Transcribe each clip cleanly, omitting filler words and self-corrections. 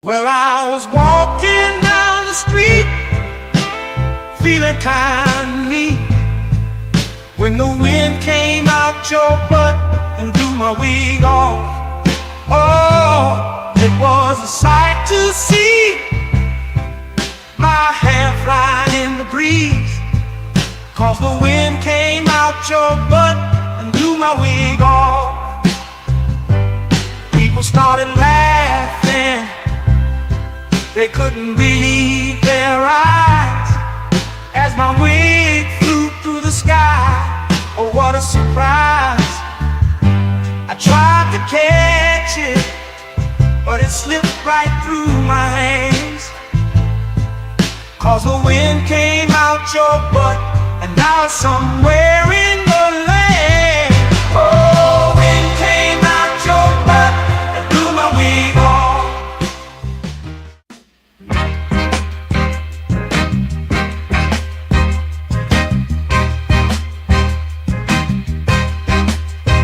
Well, I was walking down the street, feeling kind of neat, when the wind came out your butt and blew my wig off. Oh, it was a sight to see, my hair flying in the breeze, 'cause the wind came out your butt and blew my wig off. People started laughing, they couldn't believe their eyes, as my wig flew through the sky. Oh, what a surprise. I tried to catch it, but it slipped right through my hands, 'cause the wind came out your butt and now it's somewhere in the land. Oh, wind came out your butt and blew my wig off.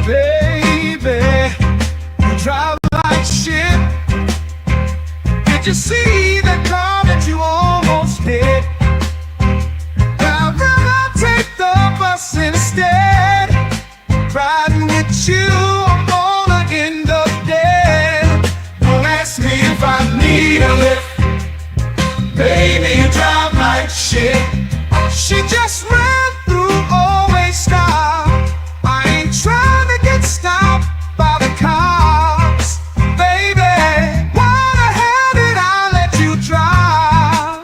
Baby, you drive like shit. Did you see that car that you almost hit? I'd rather take the bus instead. Riding with you, I'm gonna end up dead. Don't ask me if I need a lift. Baby, you drive like shit. She just ran through, always stop. I ain't trying to get stopped by the cops. Baby, why the hell did I let you drive?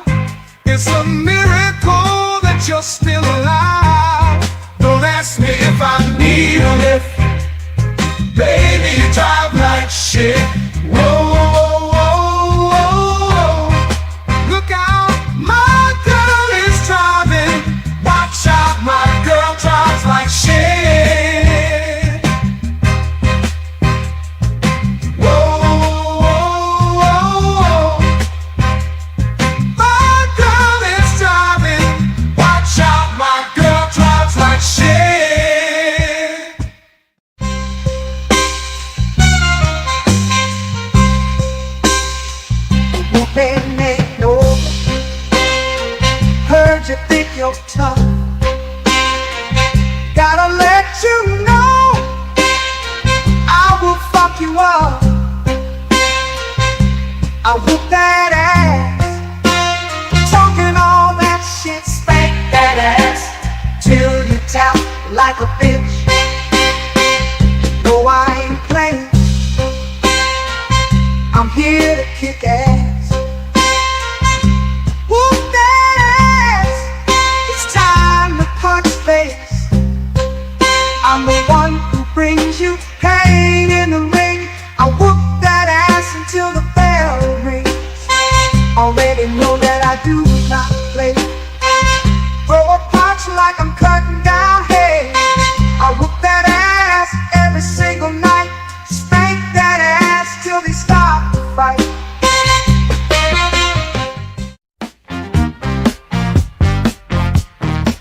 It's a miracle that you're still alive. Don't ask me if I need a lift. Baby, you drive like shit. Whoa, whoa, whoa, whoa, whoa. Look out, my girl is driving. Watch out, my girl drives like shit. Whoa, whoa, whoa, whoa. My girl is driving. Watch out, my girl drives like shit. Moving ain't over. Heard you think you're tough. Gotta let you know, I will fuck you up. I whoop that ass, talking all that shit, spank that ass till you tap like a bitch. No, I ain't playing, I'm here to kick ass. Whoop that ass, it's time to punch face. I'm the one who brings you pain in the ring. I whoop that ass until the bell rings. Already know that I do not play. Throw a punch like I'm cutting down hay. I whoop that ass every single night. Spank that ass till they stop the fight.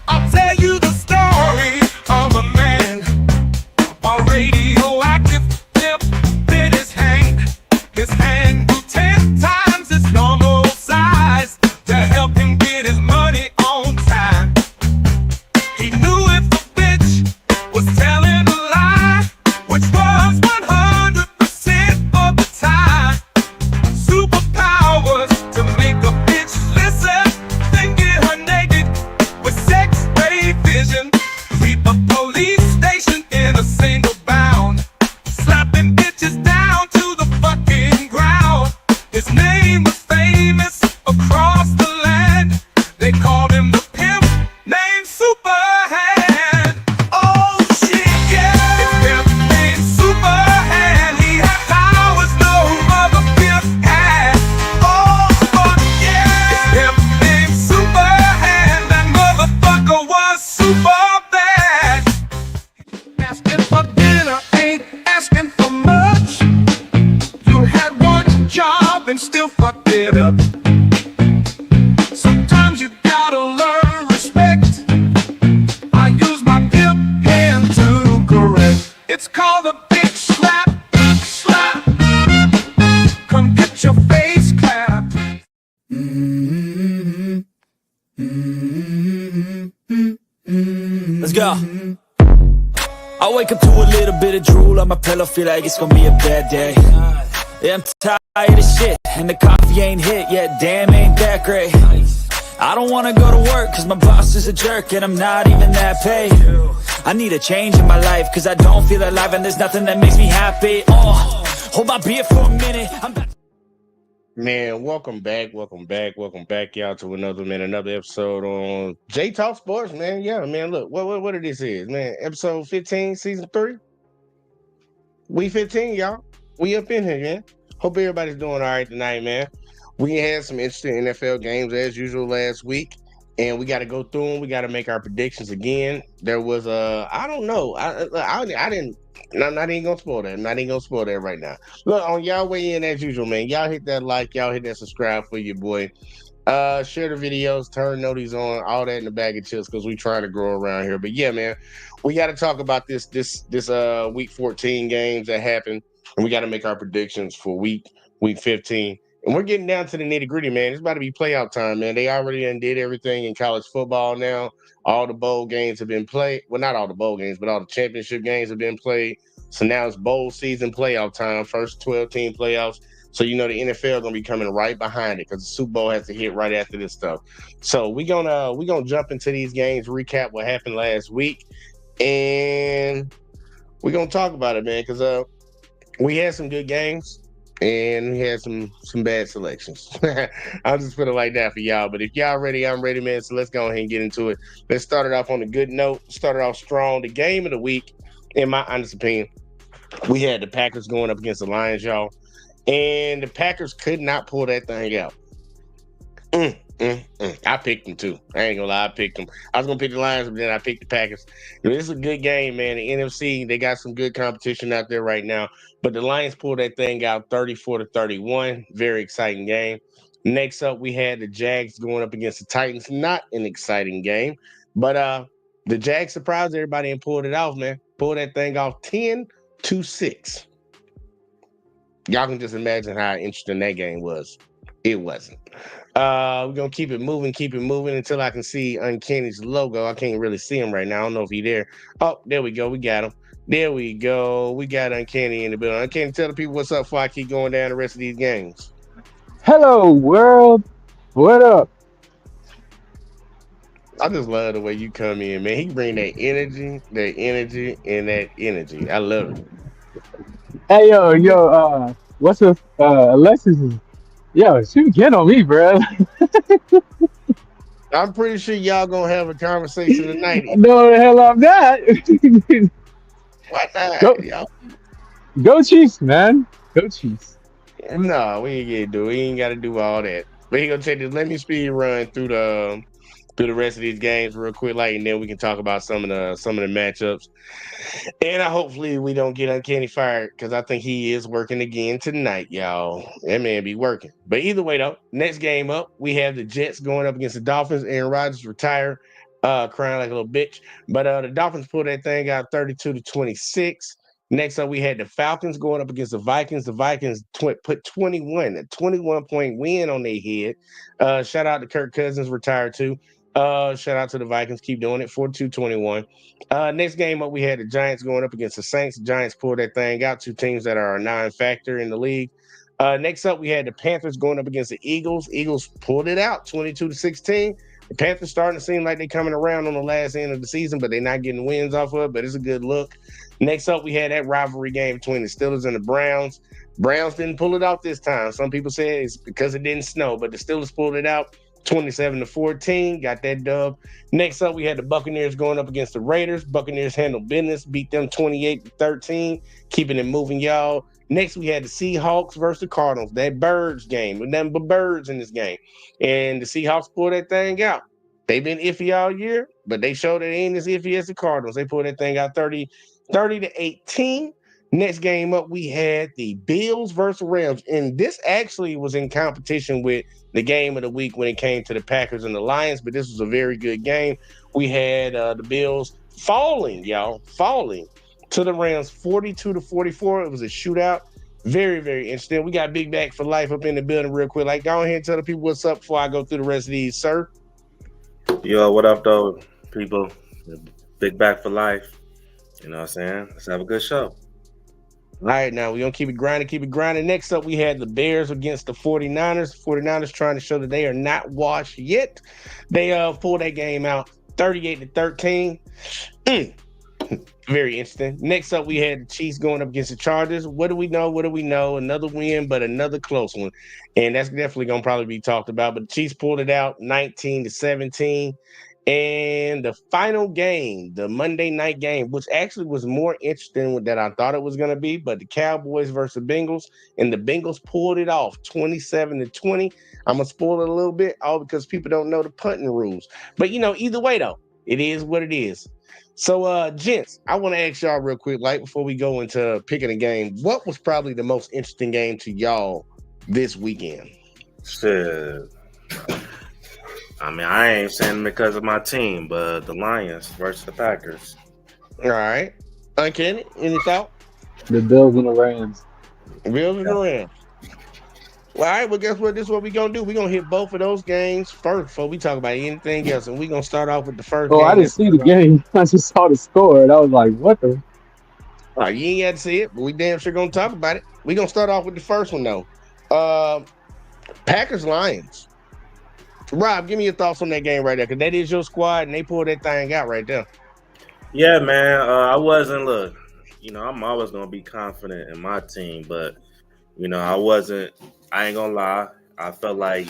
I'll tell you the story of a man, a radioactive tip in his hand. His hand grew 10 times its normal size to help him get his money on time. He knew if the bitch was telling a lie, which was 100% of the time. Superpowers to make a bitch listen, then get her naked with X-ray vision. Sweep a police station in a single bound, slapping bitches down to the fucking ground. His name was famous across the land. They called him the pimp named Superhand. Oh shit, yeah, it's pimp named Superhand. He had powers no other pimp had. Oh fuck yeah, it's pimp named Superhand. That motherfucker was super bad. Asking for dinner ain't asking for much. You had one job and still fucked it up. Sometimes you gotta learn respect. I use my pimp hand to correct. It's called a bitch slap, slap. Come get your face clapped. go. I wake up to a little bit of drool on my pillow, feel like it's gonna be a bad day. Yeah, I'm tired of shit, and the coffee ain't hit yet, damn, ain't that great. I don't wanna go to work, cause my boss is a jerk, and I'm not even that paid. I need a change in my life, cause I don't feel alive, and there's nothing that makes me happy. Hold my beer for a minute, I'm back. Man, welcome back, y'all, to another episode on J Talk Sports, man. Yeah, man, look, what it is, man. Episode 15, season 3. We 15, y'all. We up in here, man. Hope everybody's doing all right tonight, man. We had some interesting NFL games as usual last week, and we got to go through them. We got to make our predictions again. There was I don't know. I didn't. I'm not even gonna spoil that. I'm not even gonna spoil that right now. Look, on y'all way in as usual, man. Y'all hit that like, y'all hit that subscribe for your boy. Share the videos, turn notice on, all that in the bag of chips, because we trying to grow around here. But yeah, man, we got to talk about this week 14 games that happened, and we got to make our predictions for week 15. And we're getting down to the nitty gritty, man. It's about to be playoff time, man. They already undid everything in college football now. All the bowl games have been played. Well, not all the bowl games, but all the championship games have been played. So now it's bowl season playoff time, first 12-team playoffs. So you know the NFL gonna be coming right behind it, because the Super Bowl has to hit right after this stuff. So we gonna jump into these games, recap what happened last week, and we're gonna talk about it, man, because we had some good games and we had some bad selections. I'll just put it like that for y'all. But if y'all ready, I'm ready, man. So let's go ahead and get into it. Let's start it off on a good note. Started off strong. The game of the week, in my honest opinion, we had the Packers going up against the Lions, y'all. And the Packers could not pull that thing out. I picked them too. I ain't gonna lie, I picked them. I was gonna pick the Lions, but then I picked the Packers. This is a good game, man. The NFC, they got some good competition out there right now. But the Lions pulled that thing out 34-31. Very exciting game. Next up, we had the Jags going up against the Titans. Not an exciting game, but the Jags surprised everybody and pulled it off, man. Pulled that thing off 10-6. Y'all can just imagine how interesting that game was. It wasn't. We're going to keep it moving until I can see Uncanny's logo. I can't really see him right now. I don't know if he's there. Oh, there we go. We got him. There we go. We got Uncanny in the building. Uncanny, tell the people what's up before I keep going down the rest of these games. Hello, world. What up? I just love the way you come in, man. He bring that energy, and that energy. I love it. Hey, what's up? Alexis is, yo, she get on me, bro. I'm pretty sure y'all going to have a conversation tonight. No, the hell I'm not. Why not, go, y'all? go Chiefs, man. Go Chiefs. No, we ain't gonna do. We ain't got to do all that. But he gonna take this. Let me speed run through the rest of these games real quick, like, and then we can talk about some of the matchups. And hopefully we don't get Uncanny fired, because I think he is working again tonight, y'all. That man be working. But either way, though, next game up, we have the Jets going up against the Dolphins. Aaron Rodgers retired, crying like a little bitch. But the Dolphins pulled that thing out 32-26. Next up, we had the Falcons going up against the Vikings. The Vikings put a 21-point win on their head. Shout out to Kirk Cousins, retired too. Shout out to the Vikings. Keep doing it. 42-21. Next game up, we had the Giants going up against the Saints. The Giants pulled that thing out. Two teams that are a non-factor in the league. Next up, we had the Panthers going up against the Eagles. Eagles pulled it out 22-16. The Panthers starting to seem like they're coming around on the last end of the season, but they're not getting wins off of it, but it's a good look. Next up, we had that rivalry game between the Steelers and the Browns. Browns didn't pull it out this time. Some people say it's because it didn't snow, but the Steelers pulled it out 27-14. Got that dub. Next up, we had the Buccaneers going up against the Raiders. Buccaneers handled business, beat them 28-13, keeping it moving, y'all. Next, we had the Seahawks versus the Cardinals. That birds game. With nothing but birds in this game. And the Seahawks pulled that thing out. They've been iffy all year, but they showed that they ain't as iffy as the Cardinals. They pulled that thing out 30-18. Next game up, we had the Bills versus Rams. And this actually was in competition with the game of the week when it came to the Packers and the Lions, but this was a very good game. We had the Bills falling to the Rams 42-44. It was a shootout. Very, very interesting. We got Big Back for Life up in the building real quick. Like, go ahead and tell the people what's up before I go through the rest of these, sir. Yo, what up, though, people? Big back for life. You know what I'm saying? Let's have a good show. All right, now we're going to keep it grinding, keep it grinding. Next up, we had the Bears against the 49ers. 49ers trying to show that they are not washed yet. They pulled that game out 38-13. Very interesting. Next up, we had the Chiefs going up against the Chargers. What do we know? What do we know? Another win, but another close one. And that's definitely going to probably be talked about. But the Chiefs pulled it out 19-17. And the final game, the Monday night game, which actually was more interesting than I thought it was going to be, but the Cowboys versus the Bengals, and the Bengals pulled it off 27-20. I'm going to spoil it a little bit, all because people don't know the punting rules. But, either way, though, it is what it is. So, gents, I want to ask y'all real quick, like before we go into picking a game, what was probably the most interesting game to y'all this weekend? Shit. I mean, I ain't saying because of my team, but the Lions versus the Packers. All right. Uncanny, any thought? The Bills and the Rams. Bills and the Rams. Well, all right, well, guess what? This is what we're going to do. We're going to hit both of those games first before we talk about anything else. And we're going to start off with the first game. I didn't see the game. I just saw the score, and I was like, what the? All right, you ain't had to see it, but we damn sure going to talk about it. We're going to start off with the first one, though. Packers-Lions. Rob, give me your thoughts on that game right there, because that is your squad, and they pulled that thing out right there. Yeah, man. I wasn't, look, I'm always going to be confident in my team, but, I ain't going to lie. I felt like,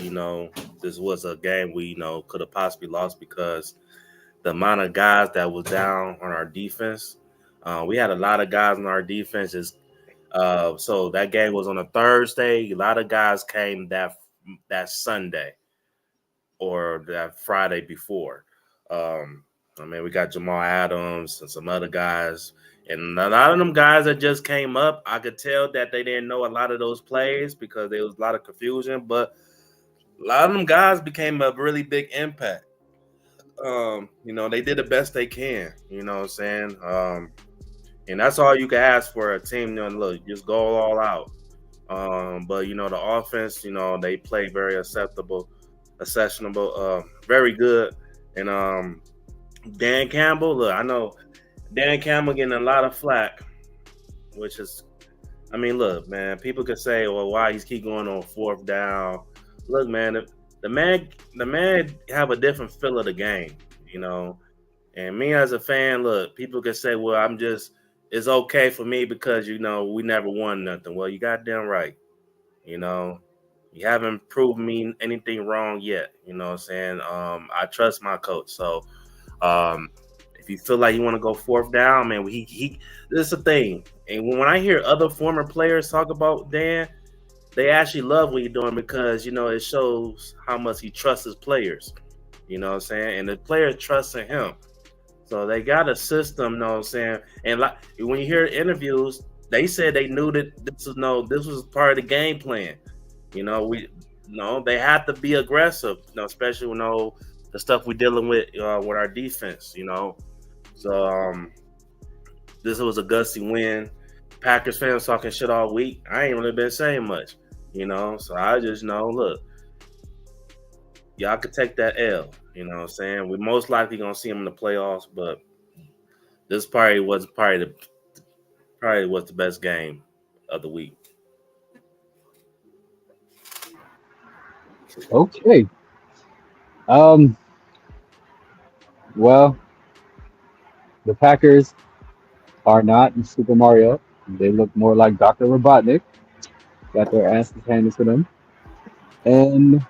this was a game we, could have possibly lost because the amount of guys that was down on our defense. We had a lot of guys on our defense. So that game was on a Thursday. A lot of guys came that Sunday or that Friday before. We got Jamal Adams and some other guys. And a lot of them guys that just came up, I could tell that they didn't know a lot of those plays because there was a lot of confusion. But a lot of them guys became a really big impact. They did the best they can. You know what I'm saying? And that's all you can ask for a team. Look, just go all out. But the offense, they play very accessible, very good. And Dan Campbell, look, I know Dan Campbell getting a lot of flack, which is, look, man, people could say, well, why he's keep going on fourth down? Look, man, the man have a different feel of the game, And me as a fan, look, people could say, well, it's okay for me because, we never won nothing. Well, you goddamn right. You haven't proved me anything wrong yet. You know what I'm saying? I trust my coach. So if you feel like you want to go fourth down, man, this is the thing. And when I hear other former players talk about Dan, they actually love what he's doing because, it shows how much he trusts his players. You know what I'm saying? And the players trust in him. So they got a system, you know what I'm saying? And like when you hear interviews, they said they knew that this was part of the game plan. They have to be aggressive, especially the stuff we're dealing with our defense, So this was a gutsy win. Packers fans talking shit all week. I ain't really been saying much, So I just know, look, y'all could take that L, you know what I'm saying? We're most likely gonna see them in the playoffs, but this probably was the best game of the week. Okay. Well, the Packers are not in Super Mario. They look more like Dr. Robotnik. Got their asses handed to them. And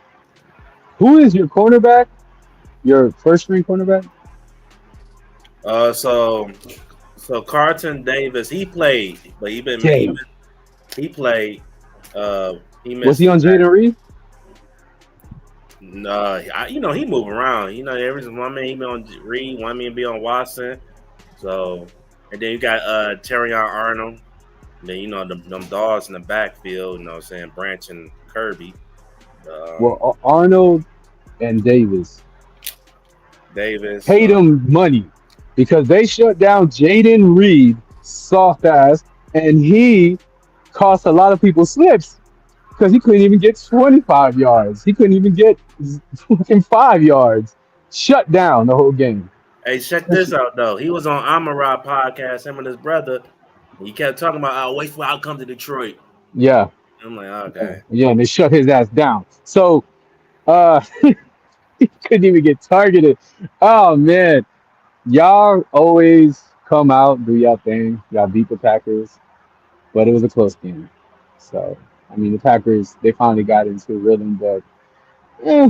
who is your cornerback? Your first string cornerback? So Carlton Davis, he played, but he played. He missed. Was he on Jaden Reed? No, he move around. Every one minute he be on Reed, one minute be on Watson. So, and then you got Terrion Arnold. And then them dogs in the backfield. You know what I'm saying? Branch and Kirby. Well, Arnold and Davis paid him money because they shut down Jaden Reed, soft ass, and he cost a lot of people slips because he couldn't even get 25 yards. He couldn't even get fucking 5 yards. Shut down the whole game. Hey, check this out though. He was on Amara podcast, him and his brother. And he kept talking about, "Oh, wait for outcome to Detroit." Yeah, I'm like, okay, yeah, and they shut his ass down. So he couldn't even get targeted. Oh man, y'all always come out, do y'all thing. Y'all beat the Packers, but it was a close game. So I mean, the Packers they finally got into a rhythm, but eh,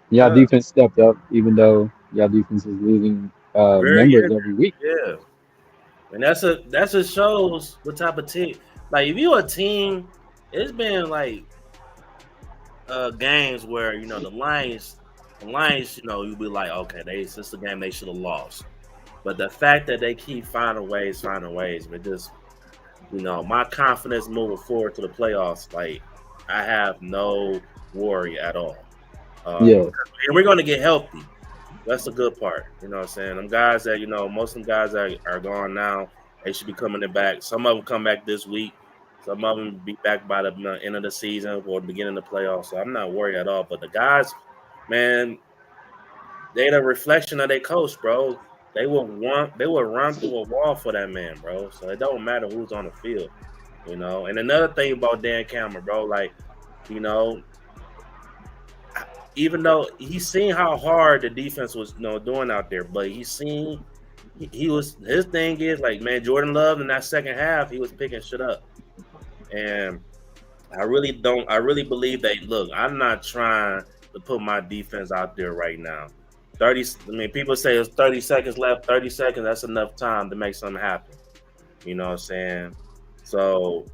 y'all yeah, defense stepped up, even though y'all defense is losing very members injured. every week. Yeah, and that's what shows what type of team. Like if you a team, it's been like games where the Lions, you'll be like, okay, this is a game they should have lost. But the fact that they keep finding ways, but just my confidence moving forward to the playoffs, like I have no worry at all. Yeah, And we're going to get healthy. That's the good part. You know what I'm saying? Them guys that, most of them guys that are gone now, they should be coming back. Some of them come back this week. Some of them be back by the end of the season or the beginning of the playoffs. So I'm not worried at all. But the guys, man, they the reflection of their coach, bro. They will run through a wall for that man, bro. So it don't matter who's on the field, And another thing about Dan Cameron, bro, like, you know, even though he's seen how hard the defense was, doing out there, but he's seen he was his thing is like, man, Jordan Love in that second half, he was picking shit up. And I really believe that, look, I'm not trying to put my defense out there right now. People say it's 30 seconds left, 30 seconds, that's enough time to make something happen. You know what I'm saying? So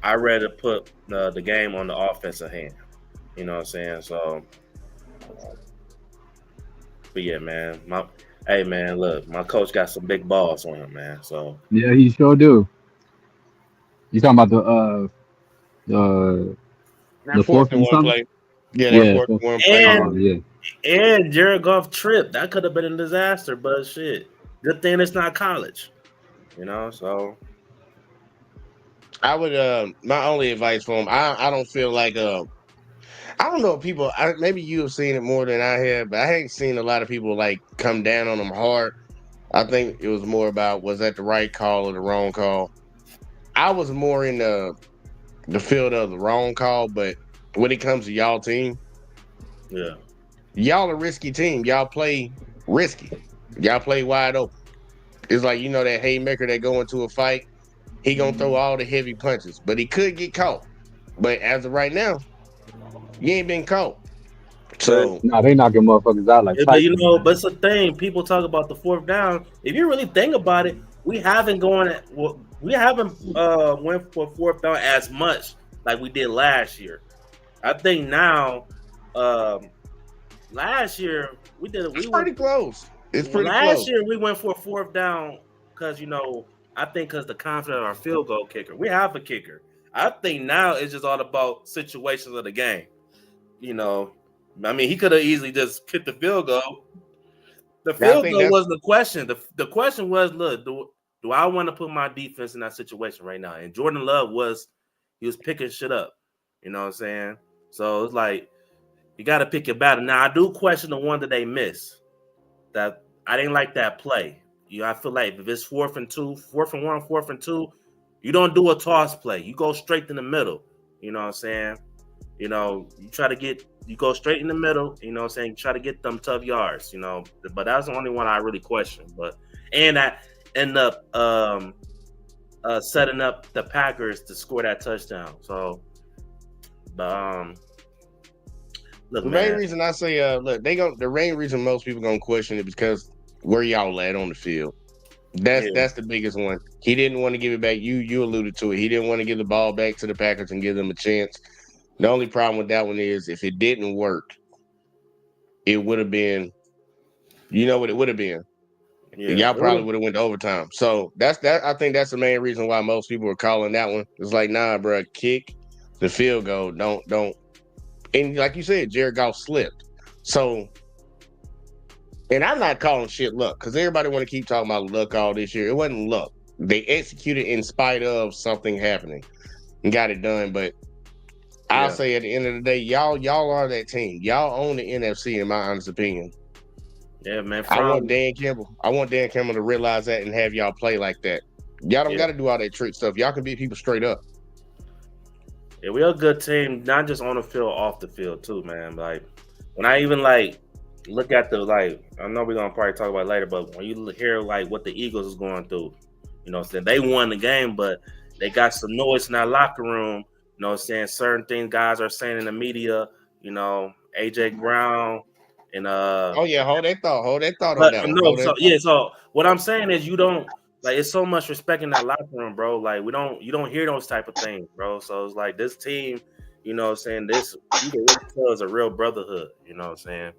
I rather put the game on the offensive hand. You know what I'm saying? So, but yeah, man. Hey, man, look, my coach got some big balls on him, man. So yeah, he sure do. You talking about the That the fourth fourth and and one something? play. Yeah, that Yeah. fourth and one play. Oh and yeah. and Jared Goff trip, that could have been a disaster, but shit, good thing it's not college. So I would my only advice for him, I don't feel like I don't know if people maybe you have seen it more than I have, but I ain't seen a lot of people like come down on him hard. I think it was more about was that the right call or the wrong call. I was more in the field of the wrong call, but when it comes to y'all team, yeah, y'all a risky team. Y'all play risky. Y'all play wide open. It's like that haymaker that go into a fight, he gonna throw all the heavy punches, but he could get caught. But as of right now, you ain't been caught. but So No, they knocking motherfuckers out like yeah, but Tyson, man. but it's the thing. People talk about the fourth down. If you really think about it, we haven't went for fourth down as much like we did last year. I think now, um, last year we did. it's We went pretty close. It's pretty last close. year. We went for a fourth down because I think because the confidence of our field goal kicker. We have a kicker. I think now it's just all about situations of the game. He could have easily just kicked the field goal. The I field think goal that's wasn't the question. The question was, look, do I want to put my defense in that situation right now? And Jordan Love he was picking shit up. You know what I'm saying? So it's like you got to pick your battle. Now I do question the one that they missed. That I didn't like that play. I feel like if it's 4th and 2, 4th and 1, 4th and 2, you don't do a toss play. You go straight in the middle. You know what I'm saying? You go straight in the middle, you know what I'm saying? You try to get them tough yards, But that's the only one I really question. And I end up setting up the Packers to score that touchdown. So look, the main man. reason I say look, the main reason most people gonna question it because where y'all at on the field. Yeah, That's the biggest one. He didn't want to give it back. You alluded to it. He didn't want to give the ball back to the Packers and give them a chance. The only problem with that one is if it didn't work, it would have been, what it would have been. yeah. Y'all probably would have went to overtime. So that's that. I think that's the main reason why most people are calling that one. It's like, nah, bro, kick the field goal. Don't. And like you said, Jared Goff slipped. So, and I'm not calling shit luck because everybody want to keep talking about luck all this year. It wasn't luck. They executed in spite of something happening and got it done. But I'll say at the end of the day, y'all are that team. Y'all own the NFC, in my honest opinion. Yeah, man. I want Dan Campbell. I want Dan Campbell to realize that and have y'all play like that. Y'all don't got to do all that trick stuff. Y'all can beat people straight up. Yeah, we're a good team, not just on the field, off the field too, man. Like when I even like look at the I know we're gonna probably talk about it later, but when you hear like what the Eagles is going through, you know what I'm saying? They won the game, but they got some noise in that locker room, you know what I'm saying? Certain things guys are saying in the media, you know, AJ Brown and Oh yeah, hold that thought on but that one. no, Hold so that yeah, so what I'm saying is you don't like it's so much respect in that locker room, bro. Like you don't hear those type of things, bro. So it's like this team, you know what I'm saying, this you can really tell is a real brotherhood, you know what I'm saying?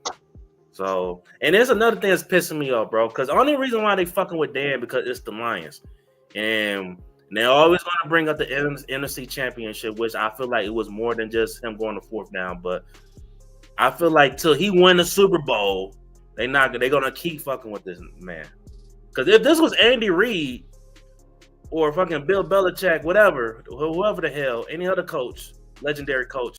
So and there's another thing that's pissing me off, bro, because the only reason why they fucking with Dan because it's the Lions. And they're always gonna bring up the NFC championship, which I feel like it was more than just him going to fourth down, but I feel like till he win the Super Bowl, they're gonna keep fucking with this man. Because if this was Andy Reid or fucking Bill Belichick, whatever, whoever the hell, any other coach, legendary coach,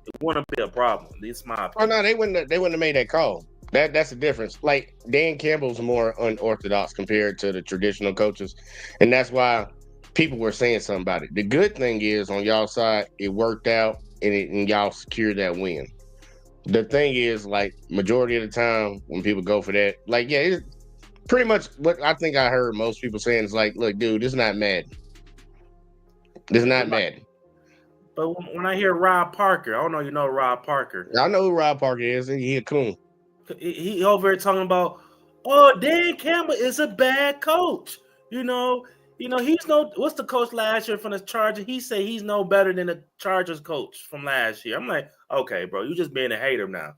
it wouldn't be a problem. It's my opinion. Oh no, they wouldn't have made that call. That's the difference. Like Dan Campbell's more unorthodox compared to the traditional coaches, and that's why people were saying something about it. The good thing is on y'all side, it worked out and y'all secured that win. The thing is, like majority of the time when people go for that, like yeah, it's pretty much what I think I heard most people saying is like, look, dude, this is not Madden. This is not Madden. But when I hear Rob Parker, I don't know you know Rob Parker. I know who Rob Parker is. He a coon. He over here talking about, oh, Dan Campbell is a bad coach. You know, he's no. What's the coach last year from the Chargers? He said he's no better than the Chargers coach from last year. I'm like, okay, bro, you just being a hater now.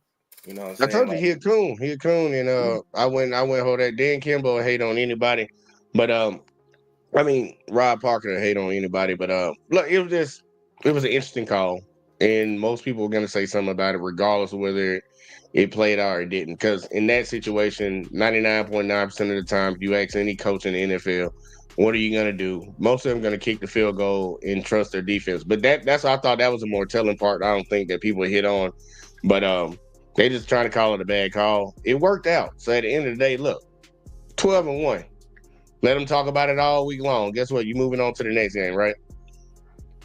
You know what I'm saying? I told you he a coon. He a coon, and I went hold that. Dan Campbell hate on anybody, but I mean Rob Parker hate on anybody, but look, it was an interesting call, and most people were gonna say something about it, regardless of whether it played out or it didn't. Because in that situation, 99.9% of the time, if you ask any coach in the NFL, what are you gonna do? Most of them gonna kick the field goal and trust their defense. But that's I thought that was a more telling part. I don't think that people hit on, but they just trying to call it a bad call. It worked out. So at the end of the day, look, 12-1. Let them talk about it all week long. Guess what? You're moving on to the next game, right?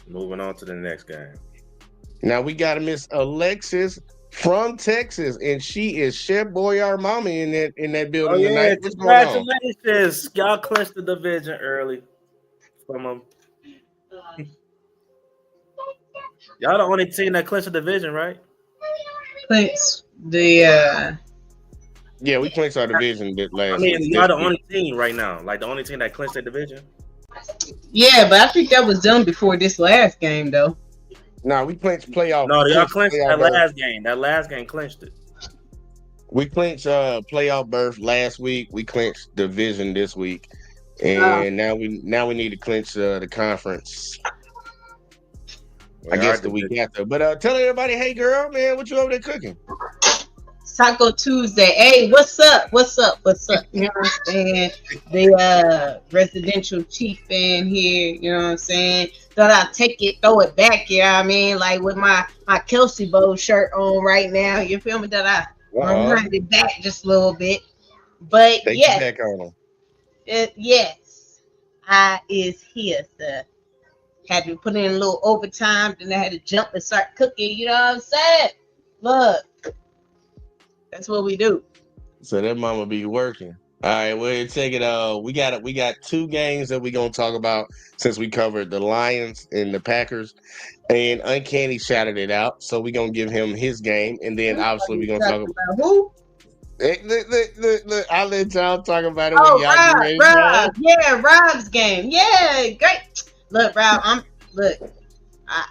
Moving on to the next game. Now we got Miss Alexis from Texas, and she is Chef Boyardee in that building tonight. What's going on? Congratulations. Y'all clinched the division early. From them. Y'all the only team that clinched the division, right? Clinched the Yeah, we clinched our division last. I mean, y'all the only team right now, like the only team that clinched the division. yeah, but I think that was done before this last game, though. No, we clinched playoff. No, y'all clinched that last game. That last game clinched it. We clinched playoff berth last week. We clinched division this week, and now we need to clinch the conference. I guess the week after. But tell everybody, hey girl, man, what you over there cooking? Taco Tuesday. Hey, what's up? What's up? What's up? You know what I'm saying? The residential chief fan here, you know what I'm saying? Thought I'd take it, throw it back, you know what I mean? Like with my Kelsey Bowl shirt on right now. You feel me? That I'm running it back just a little bit. But take yes. it back on them. Yes. I is here, sir. Had to put in a little overtime, then I had to jump and start cooking, you know what I'm saying? Look. That's what we do. So that mama be working. All right, well, take it. We got two games that we're gonna talk about since we covered the Lions and the Packers, and Uncanny shouted it out. So we're gonna give him his game, and then obviously we're gonna talk about who? I'll let y'all talk about it. Oh, Rob. Yeah, Rob's game. Yeah, great. Look, Rob,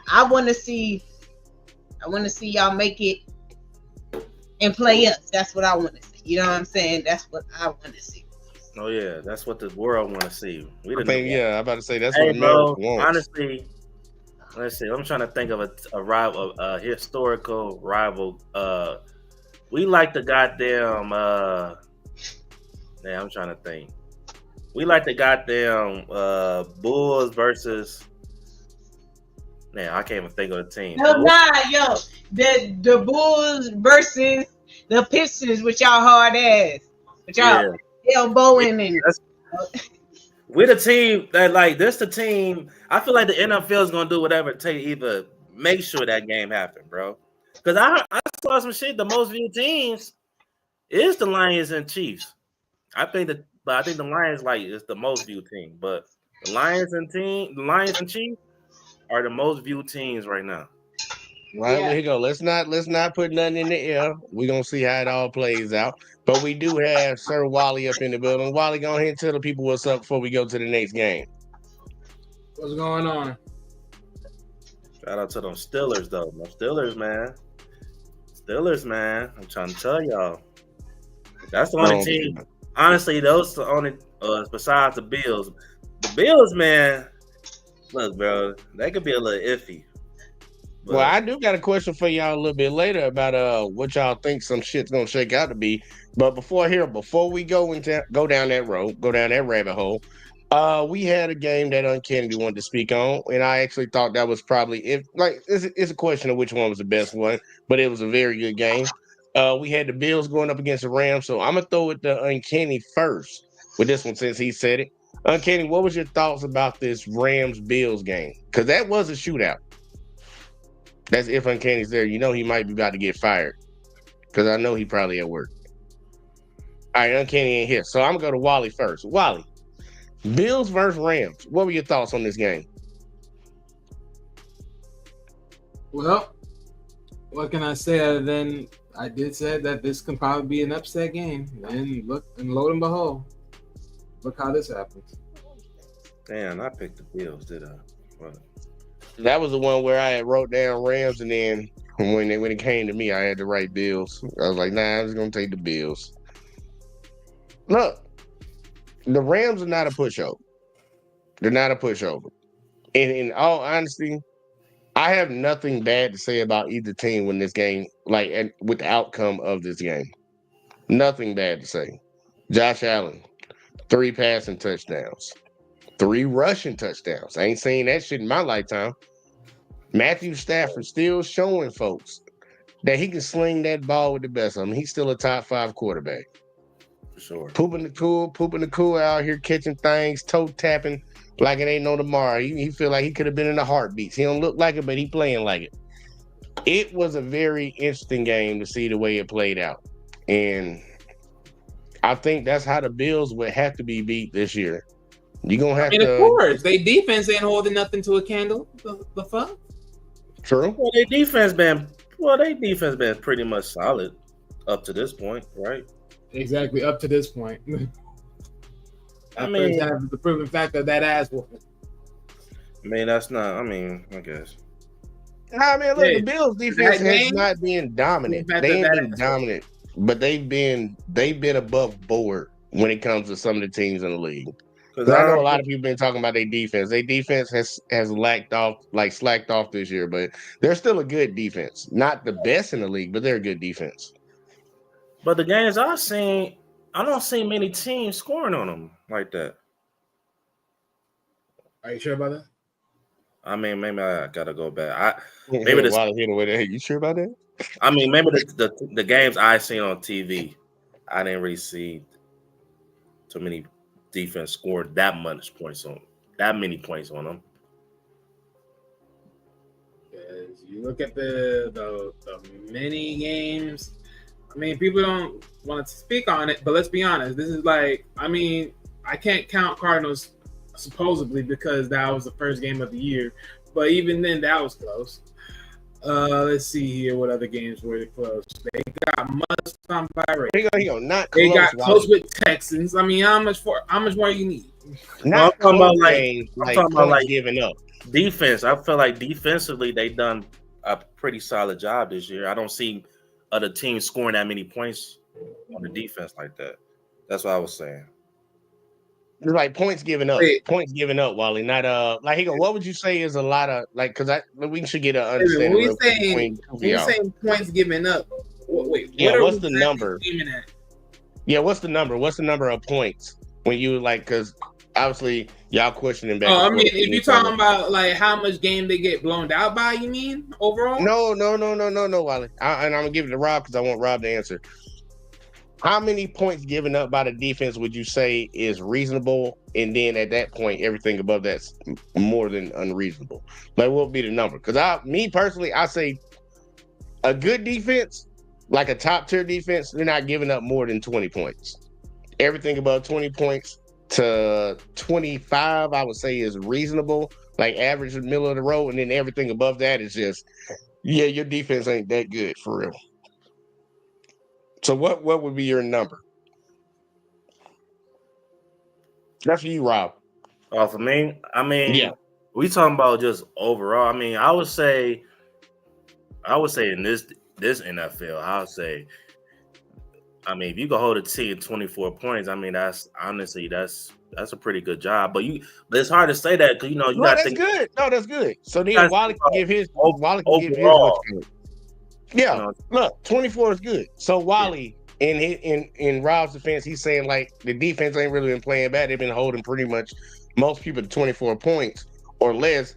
I want to see y'all make it and play us. That's what I want to see. You know what I'm saying? That's what I want to see. Oh yeah, that's what the world want to see. I'm about to say that's what America wants. Honestly, let's see. I'm trying to think of a rival, a historical rival. We like the goddamn. I'm trying to think. We like the goddamn Bulls versus. Man, I can't even think of the team. No, the Bulls versus The Pistons with y'all hard ass, with Yeah. y'all elbowing and We're the team that like this. The team. I feel like the NFL is gonna do whatever it takes to either make sure that game happen, bro. Because I saw some shit. The most viewed teams is the Lions and Chiefs. But I think the Lions like is the most viewed team. But the Lions and Chiefs are the most viewed teams right now. Right, well, yeah. here you go. Let's not put nothing in the air. We're gonna see how it all plays out. But we do have Sir Wally up in the building. Wally, go ahead and tell the people what's up before we go to the next game. What's going on? Shout out to them Steelers though. Them Steelers, man. Steelers, man. I'm trying to tell y'all. That's the only team. Honestly, those the only besides the Bills. The Bills, man. Look, bro, they could be a little iffy. But, Well, I do got a question for y'all a little bit later about what y'all think some shit's gonna shake out to be. But before we go down that road, go down that rabbit hole, we had a game that Kennedy wanted to speak on, and I actually thought that was probably it's a question of which one was the best one, but it was a very good game. We had the Bills going up against the Rams, so I'm gonna throw it to Uncanny first with this one since he said it. Uncanny, what was your thoughts about this Rams Bills game? Because that was a shootout. That's if Uncanny's there. You know he might be about to get fired. Because I know he probably at work. All right, Uncanny ain't here. So I'm going to go to Wally first. Wally, Bills versus Rams. What were your thoughts on this game? Well, what can I say other than I did say that this can probably be an upset game. And look, and lo and behold, look how this happens. damn, I picked the Bills, did I? What? That was the one where I had wrote down Rams, and then when it came to me, I had to write Bills. I was like, nah, I'm just going to take the Bills. Look, the Rams are not a pushover. They're not a pushover. And in all honesty, I have nothing bad to say about either team when this game, with the outcome of this game. Nothing bad to say. Josh Allen, 3 passing touchdowns, 3 rushing touchdowns. I ain't seen that shit in my lifetime. Matthew Stafford still showing folks that he can sling that ball with the best of them. He's still a top 5 quarterback. For sure. Pooping the cool out here, catching things, toe tapping like it ain't no tomorrow. He feel like he could have been in the heartbeats. He don't look like it, but he playing like it. It was a very interesting game to see the way it played out. And I think that's how the Bills would have to be beat this year. You're going to have to... Of course. They defense ain't holding nothing to a candle. The fuck? True. Well, their defense been pretty much solid up to this point, right? Exactly, up to this point. I mean, that's the proven fact of that ass whooping. I mean, that's not. I mean, I guess. I mean, look, the Bills defense has game, not been dominant. They ain't been dominant, but they've been above board when it comes to some of the teams in the league. Because I know a lot of people been talking about their defense. Their defense has slacked off this year, but they're still a good defense. Not the best in the league, but they're a good defense. But the games I've seen, I don't see many teams scoring on them like that. Are you sure about that? I mean, maybe I gotta go back. You sure about that? I mean, maybe the games I seen on TV, I didn't really see too many defense scored that many points on them. Because you look at the mini games. I mean, people don't want to speak on it, but let's be honest. This is like, I mean, I can't count Cardinals supposedly because that was the first game of the year. But even then, that was close. Let's see here. What other games were close? They got must on by Ray. Here you go. Not They close, got close with Texans. I mean, how much more you need? Not I'm talking about I'm talking about giving up. Defense. I feel like defensively they done a pretty solid job this year. I don't see other teams scoring that many points on the defense like that. That's what I was saying. It's like points given up. Points given up, Wally. Not what would you say is a lot of because we should get an understanding. When you saying points given up, what's the number? Yeah, what's the number? What's the number of points when you because obviously Y'all questioning back Oh, and I forth. mean, if you're talking about like how much game they get blown out by, you mean overall? No, Wally. And I'm gonna give it to Rob because I want Rob to answer. How many points given up by the defense would you say is reasonable? And then at that point, everything above that's more than unreasonable. Like, what would be the number? Because me personally, I say a good defense, like a top tier defense, they're not giving up more than 20 points. Everything above 20 points to 25, I would say is reasonable, like average middle of the road. And then everything above that is just, yeah, your defense ain't that good for real. So what would be your number? That's for you, Rob. Oh, for me, I mean, Yeah. we talking about just overall. I mean, I would say in this NFL, I would say, I mean, if you can hold a team 24 points, I mean, that's honestly that's a pretty good job. But it's hard to say that because you No, got to that's think. good. No, that's good. So You then gotta Wally think can give his what overall. you good. Yeah. You know, Look, 24 is good. So Wally, in Rob's defense, he's saying like the defense ain't really been playing bad. They've been holding pretty much most people to 24 points or less.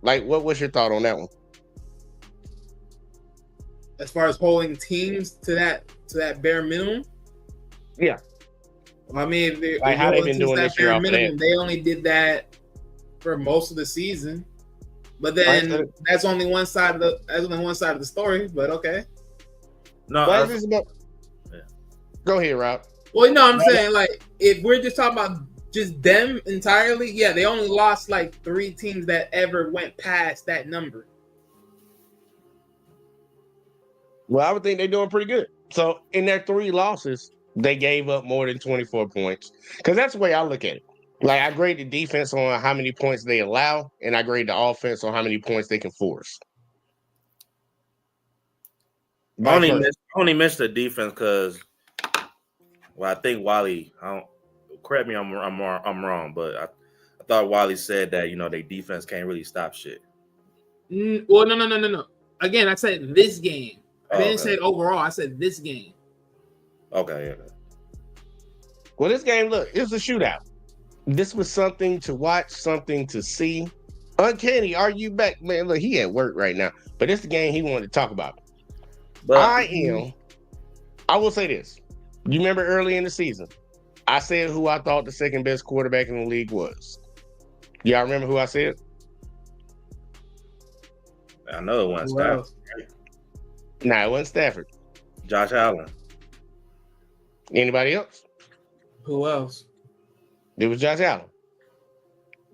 What's your thought on that one? As far as holding teams to that bare minimum. Yeah. Well, I mean, Like how they've been doing this year off of that. They only did that for most of the season, but then that's only one side of the story. But okay. no, Go ahead, Rob. Well, no, I'm saying like if we're just talking about just them entirely, yeah, they only lost like 3 teams that ever went past that number. Well, I would think they're doing pretty good. So in their 3 losses, they gave up more than 24 points. Because that's the way I look at it. Like I grade the defense on how many points they allow, and I grade the offense on how many points they can force. I only missed the defense because, well, I think Wally. Correct me, I'm wrong, but I thought Wally said that their defense can't really stop shit. Well, no. Again, I said this game. I didn't say overall. I said this game. Okay. Well, this game, look, it was a shootout. This was something to watch, something to see. Uncanny, are you back? Man, look, he at work right now. But it's the game he wanted to talk about. But I will say this. You remember early in the season, I said who I thought the second best quarterback in the league was. Y'all remember who I said? I know it wasn't Stafford. Nah, it wasn't Stafford. Josh Allen. Anybody else? Who else? It was Josh Allen.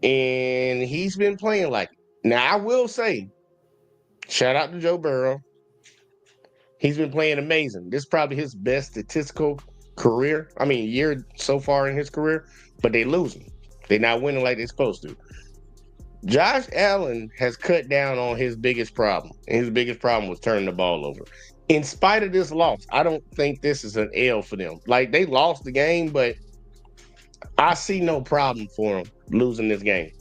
And he's been playing like it. Now, I will say, shout out to Joe Burrow. He's been playing amazing. This is probably his best statistical year so far in his career, but they losing. They're not winning like they're supposed to. Josh Allen has cut down on his biggest problem, and his biggest problem was turning the ball over. In spite of this loss, I don't think this is an L for them. Like, they lost the game, but I see no problem for them losing this game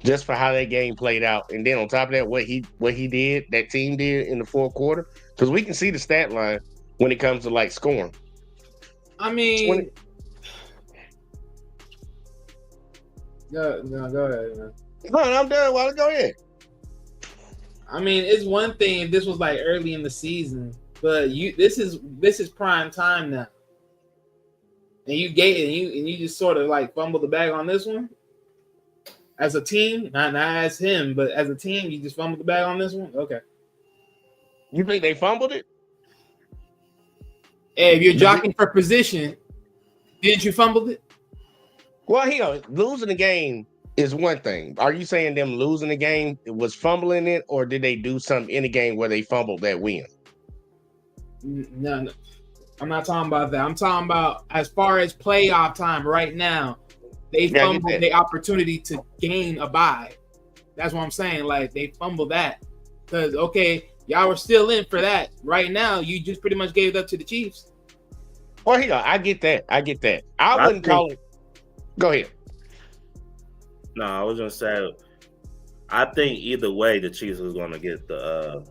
just for how that game played out. And then on top of that, what he did, that team did in the fourth quarter, because we can see the stat line when it comes to like scoring. I mean, go ahead, man. No, I'm done. Wally, go ahead. I mean, it's one thing if this was like early in the season, but this is prime time now, and you just sort of like fumbled the bag on this one as a team, not as him, but as a team, you just fumbled the bag on this one. Okay, you think they fumbled it? Hey, if you're jockeying for position, didn't you fumble it? Well, losing the game is one thing. Are you saying them losing the game was fumbling it, or did they do something in the game where they fumbled that win? No. I'm not talking about that. I'm talking about as far as playoff time right now, they fumbled the opportunity to gain a bye. That's what I'm saying. Like, they fumbled that. Because, okay, y'all were still in for that. Right now, you just pretty much gave it up to the Chiefs. Well, I get that. I wouldn't call it. Go ahead. No, I was gonna say, I think either way, the Chiefs was gonna get the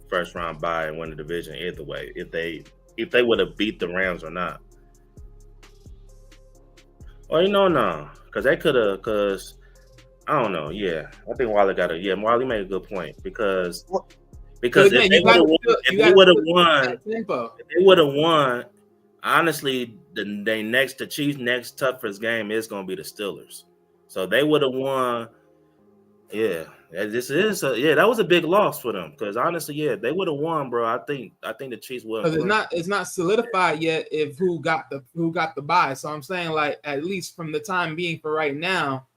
first round bye and win the division. Either way, if they would have beat the Rams or not. Well, no, because they could have. Because I don't know. Yeah, I think Wally got a. Yeah, Wally made a good point because Because if man, they you got would have to won, tempo. if they would have won, honestly, the Chiefs' next toughest game is going to be the Steelers. So they would have won. Yeah, that was a big loss for them because honestly, yeah, they would have won, bro. I think the Chiefs would. Because it's not solidified yet if who got the bye. So I'm saying, like, at least from the time being for right now,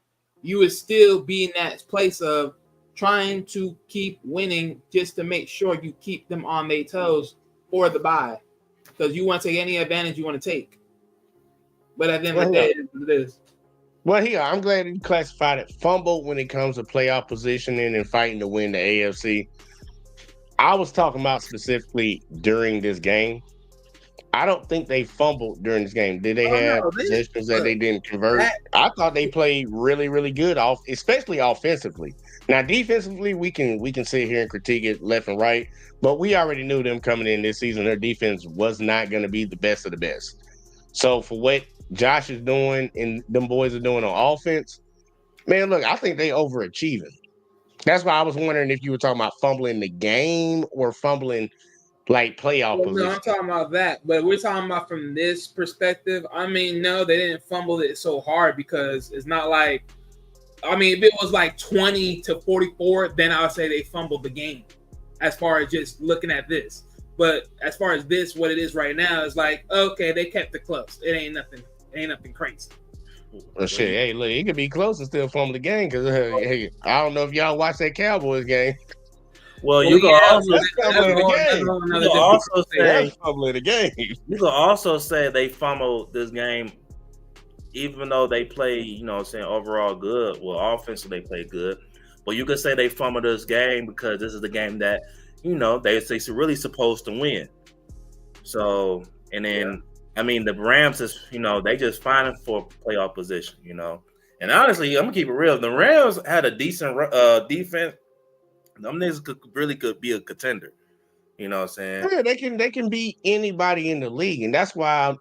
you would still be in that place of trying to keep winning just to make sure you keep them on their toes for the bye. Because you want to take any advantage you want to take. But at the end of the day, it is. Well, here, I'm glad you classified it fumble when it comes to playoff positioning and fighting to win the AFC. I was talking about specifically during this game. I don't think they fumbled during this game. Did they have positions that they didn't convert? I thought they played really, really good, especially offensively. Now, defensively, we can sit here and critique it left and right, but we already knew them coming in this season. Their defense was not going to be the best of the best. So for what Josh is doing and them boys are doing on offense, man, look, I think they overachieving. That's why I was wondering if you were talking about fumbling the game or fumbling like playoff position. No, I'm talking about that, but we're talking about from this perspective. I mean, no, they didn't fumble it so hard because it's not like, I mean, if it was like 20-44, then I would say they fumbled the game as far as just looking at this. But as far as this, what it is right now is like, okay, they kept it close. It ain't nothing crazy. Well, shit, hey, look, it could be close and still fumble the game because hey, I don't know if y'all watched that Cowboys game. Well, you can also say they fumbled this game, even though they play, overall good. Well, offensively they play good, but you could say they fumbled this game because this is the game that they're really supposed to win. So, and then I mean the Rams is they just fighting for playoff position, And honestly, I'm gonna keep it real. The Rams had a decent defense. Them niggas could be a contender. You know what I'm saying? Yeah, they can beat anybody in the league. And that's why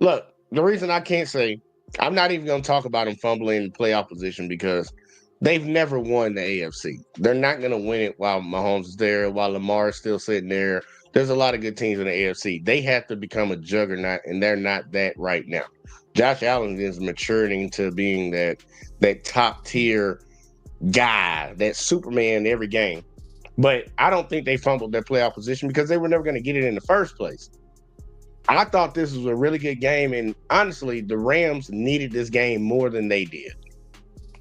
look, the reason I can't say I'm not even gonna talk about them fumbling playoff position because they've never won the AFC. They're not gonna win it while Mahomes is there, while Lamar is still sitting there. There's a lot of good teams in the AFC. They have to become a juggernaut, and they're not that right now. Josh Allen is maturing into being that top tier guy, that Superman every game. But I don't think they fumbled their playoff position because they were never going to get it in the first place. I thought this was a really good game, and honestly, the Rams needed this game more than they did.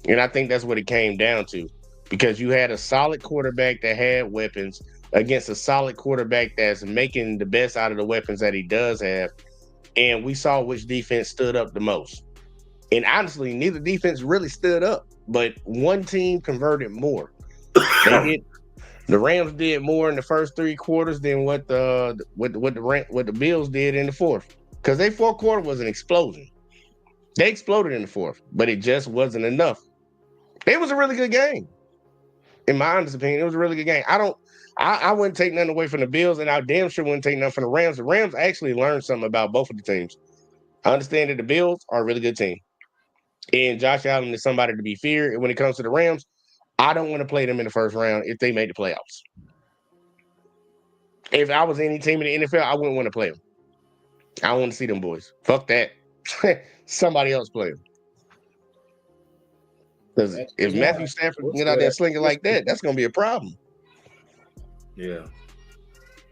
And I think that's what it came down to because you had a solid quarterback that had weapons against a solid quarterback that's making the best out of the weapons that he does have. And we saw which defense stood up the most. And honestly, neither defense really stood up, but one team converted more. The Rams did more in the first 3 quarters than what the Bills did in the fourth. Because their fourth quarter was an explosion. They exploded in the fourth, but it just wasn't enough. It was a really good game. In my honest opinion, it was a really good game. I wouldn't take nothing away from the Bills, and I damn sure wouldn't take nothing from the Rams. The Rams actually learned something about both of the teams. I understand that the Bills are a really good team. And Josh Allen is somebody to be feared. And when it comes to the Rams, I don't want to play them in the first round if they make the playoffs. If I was any team in the NFL, I wouldn't want to play them. I don't want to see them boys. Fuck that. Somebody else play them. Because if Matthew Stafford can get out there slinging like that, that's going to be a problem. Yeah.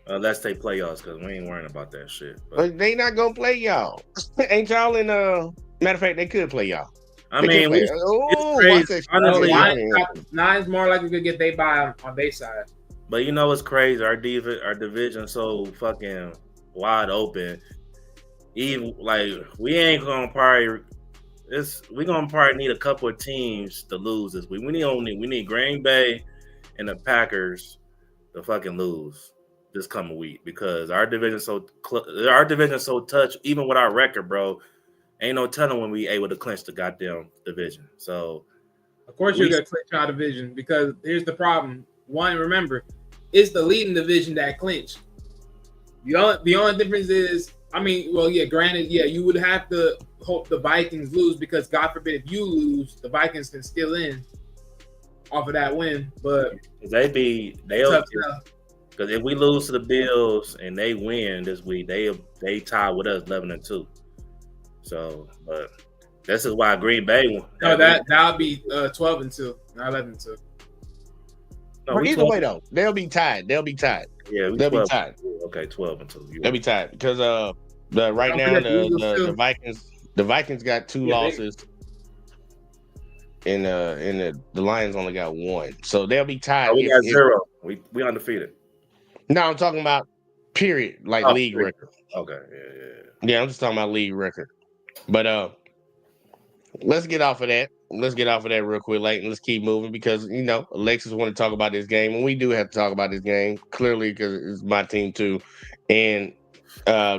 Let's take playoffs because we ain't worrying about that shit. But they not going to play y'all. Ain't y'all in matter of fact, they could play y'all. I mean, it's crazy. Honestly, nine's more likely to get they buy on their side. But you know what's crazy? Our division so fucking wide open. Even like we ain't gonna probably need a couple of teams to lose this week. We need Green Bay and the Packers to fucking lose this coming week because our division so touched. Even with our record, bro, ain't no telling when we able to clinch the goddamn division. So of course you're gonna clinch our division because here's the problem. One, remember, it's the leading division that clinched. The only difference is, I mean, well, yeah, granted, yeah, you would have to hope the Vikings lose because God forbid if you lose, the Vikings can still in off of that win. But they'll tough enough. because if we lose to the Bills and they win this week, they tie with us 11-2. So, but this is why Green Bay won. No, that'll be 12-2, not 11-2. No, either way though, they'll be tied. Yeah, they'll be tied. Okay, 12-2. They'll be tied because right now the Vikings got 2 losses, and the Lions only got 1, so they'll be tied. We got 0. We undefeated. No, I'm talking about period, like league record. Okay, yeah. I'm just talking about league record. But let's get off of that. Let's get off of that real quick, and let's keep moving because Alexis want to talk about this game, and we do have to talk about this game clearly because it's my team too. And I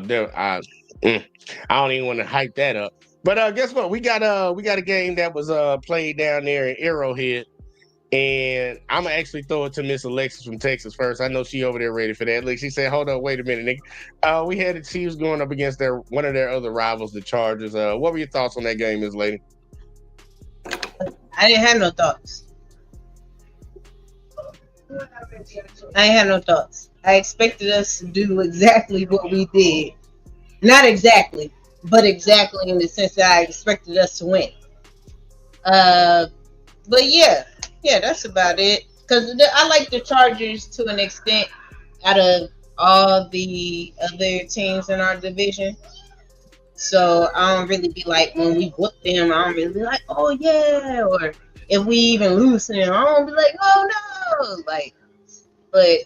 don't even want to hype that up. But guess what? We got a game that was played down there in Arrowhead, and I'm gonna actually throw it to Miss Alexis from Texas first. I know she over there ready for that. Like she said, "Hold on, wait a minute, nigga." We had the Chiefs going up against one of their other rivals, the Chargers. What were your thoughts on that game, Miss Lady? I didn't have no thoughts. I expected us to do exactly what we did. Not exactly, but exactly in the sense that I expected us to win. But yeah, that's about it. Because I like the Chargers to an extent out of all the other teams in our division. So I don't really be like, when we whoop them, I don't really be like, oh yeah. Or if we even lose them, I don't be like, oh no. Like, but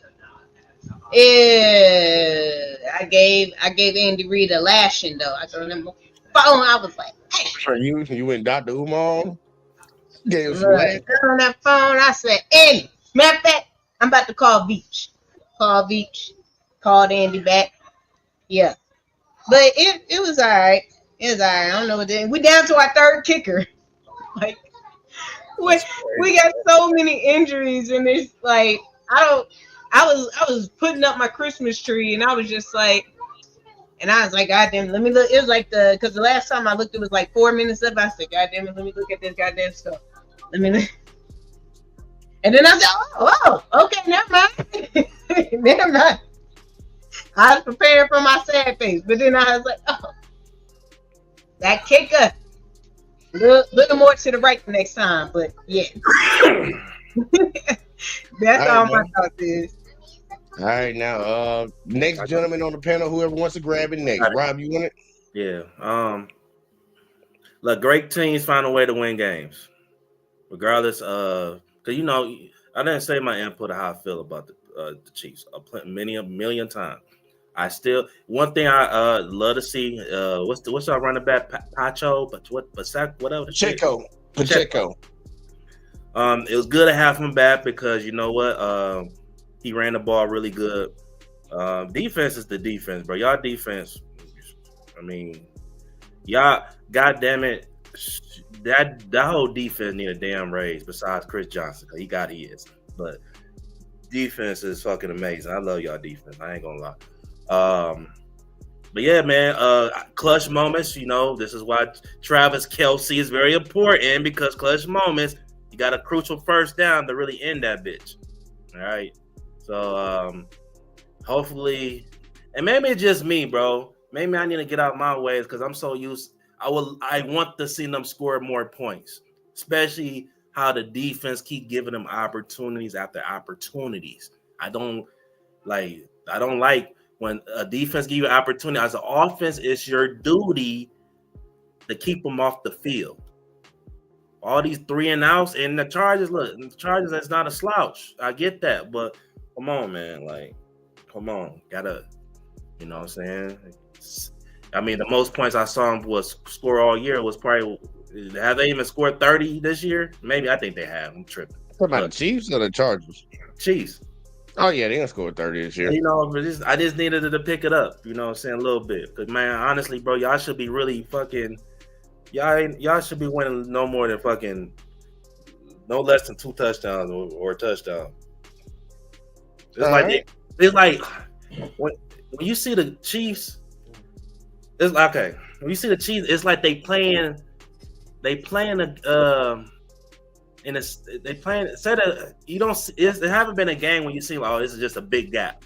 yeah, I gave Andy Reid a lashing though. I told him phone. I was like, hey. You went Dr. Umar? Gave us Right. On that phone, I said, Andy, matter of fact, I'm about to call Beach. Called Andy back. Yeah. But it was all right. It was all right. I don't know what we down to our third kicker. Like, we got so many injuries, and it's like, I was putting up my Christmas tree, and I was just like, God damn it, let me look. It was like because the last time I looked, it was like 4 minutes up. I said, God damn it, let me look at this goddamn stuff. Let me look. And then I said, oh, okay, never mind. Never mind. I was prepared for my sad face, but then I was like, oh, that kicker. Little more to the right the next time, but yeah. That's all my thoughts is. All right, now, next gentleman on the panel, whoever wants to grab it next. Rob, you want it? Yeah. Look, great teams find a way to win games, regardless of, because I didn't say my input of how I feel about the Chiefs a million times. One thing I love to see, what's our running back, Pacheco, whatever. Pacheco. It was good to have him back because you know what, he ran the ball really good. Defense is the defense, bro. Y'all defense, I mean, y'all, goddamn it, that whole defense need a damn raise. Besides Chris Johnson, because he got his, but defense is fucking amazing. I love y'all defense. I ain't gonna lie. But yeah, man, clutch moments, this is why Travis Kelce is very important, because clutch moments, you got a crucial first down to really end that bitch. All right. So hopefully, and maybe it's just me, bro. Maybe I need to get out my ways because I'm so used. I want to see them score more points, especially how the defense keep giving them opportunities after opportunities. I don't like when a defense give you an opportunity. As an offense, it's your duty to keep them off the field. All these 3 and outs, and the Chargers, that's not a slouch. I get that, but come on, man. Like, come on. Gotta, you know what I'm saying? I mean, the most points I saw him was score all year was probably, have they even scored 30 this year? Maybe. I think they have. I'm tripping. What about the Chiefs or the Chargers? Chiefs. Oh, yeah, they're going to score 30 this year. I just needed to pick it up, you know what I'm saying, a little bit. Because, man, honestly, bro, y'all should be really fucking – y'all should be winning no more than fucking – no less than 2 touchdowns or a touchdown. It's like when you see the Chiefs, It's like, okay. When you see the Chiefs, it's like they playing a in a they playing instead of you don't it haven't been a game when you see like, oh, this is just a big gap.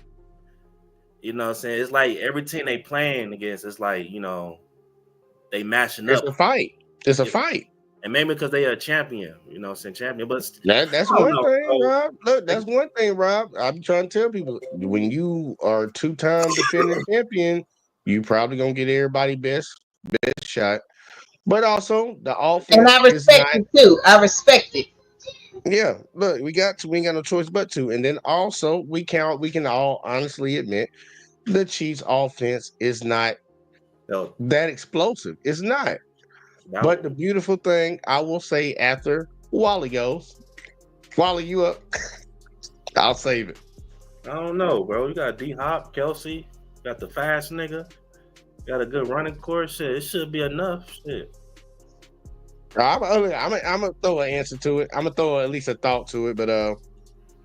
You know what I'm saying? It's like every team they playing against, it's like, they matching It's up. a fight. It's a fight. And maybe because they are a champion, you know what I'm saying? Champion. But That's I don't one know, thing, bro. Rob. Look, that's one thing, Rob. I'm trying to tell people when you are 2-time defending champion, you probably gonna get everybody best shot. But also the And offense I is not. respect it too. I respect it. Yeah, look, we ain't got no choice but to. And then also we can all honestly admit the Chiefs offense is not No, that explosive. It's not. But the no, beautiful thing I will say after Wally goes, Wally, you up? I'll save it. I don't know, bro. You got D Hop, Kelsey, got the fast nigga, got a good running course. Shit, it should be enough. Shit. I'm gonna throw an answer to it. I'm gonna throw at least a thought to it. But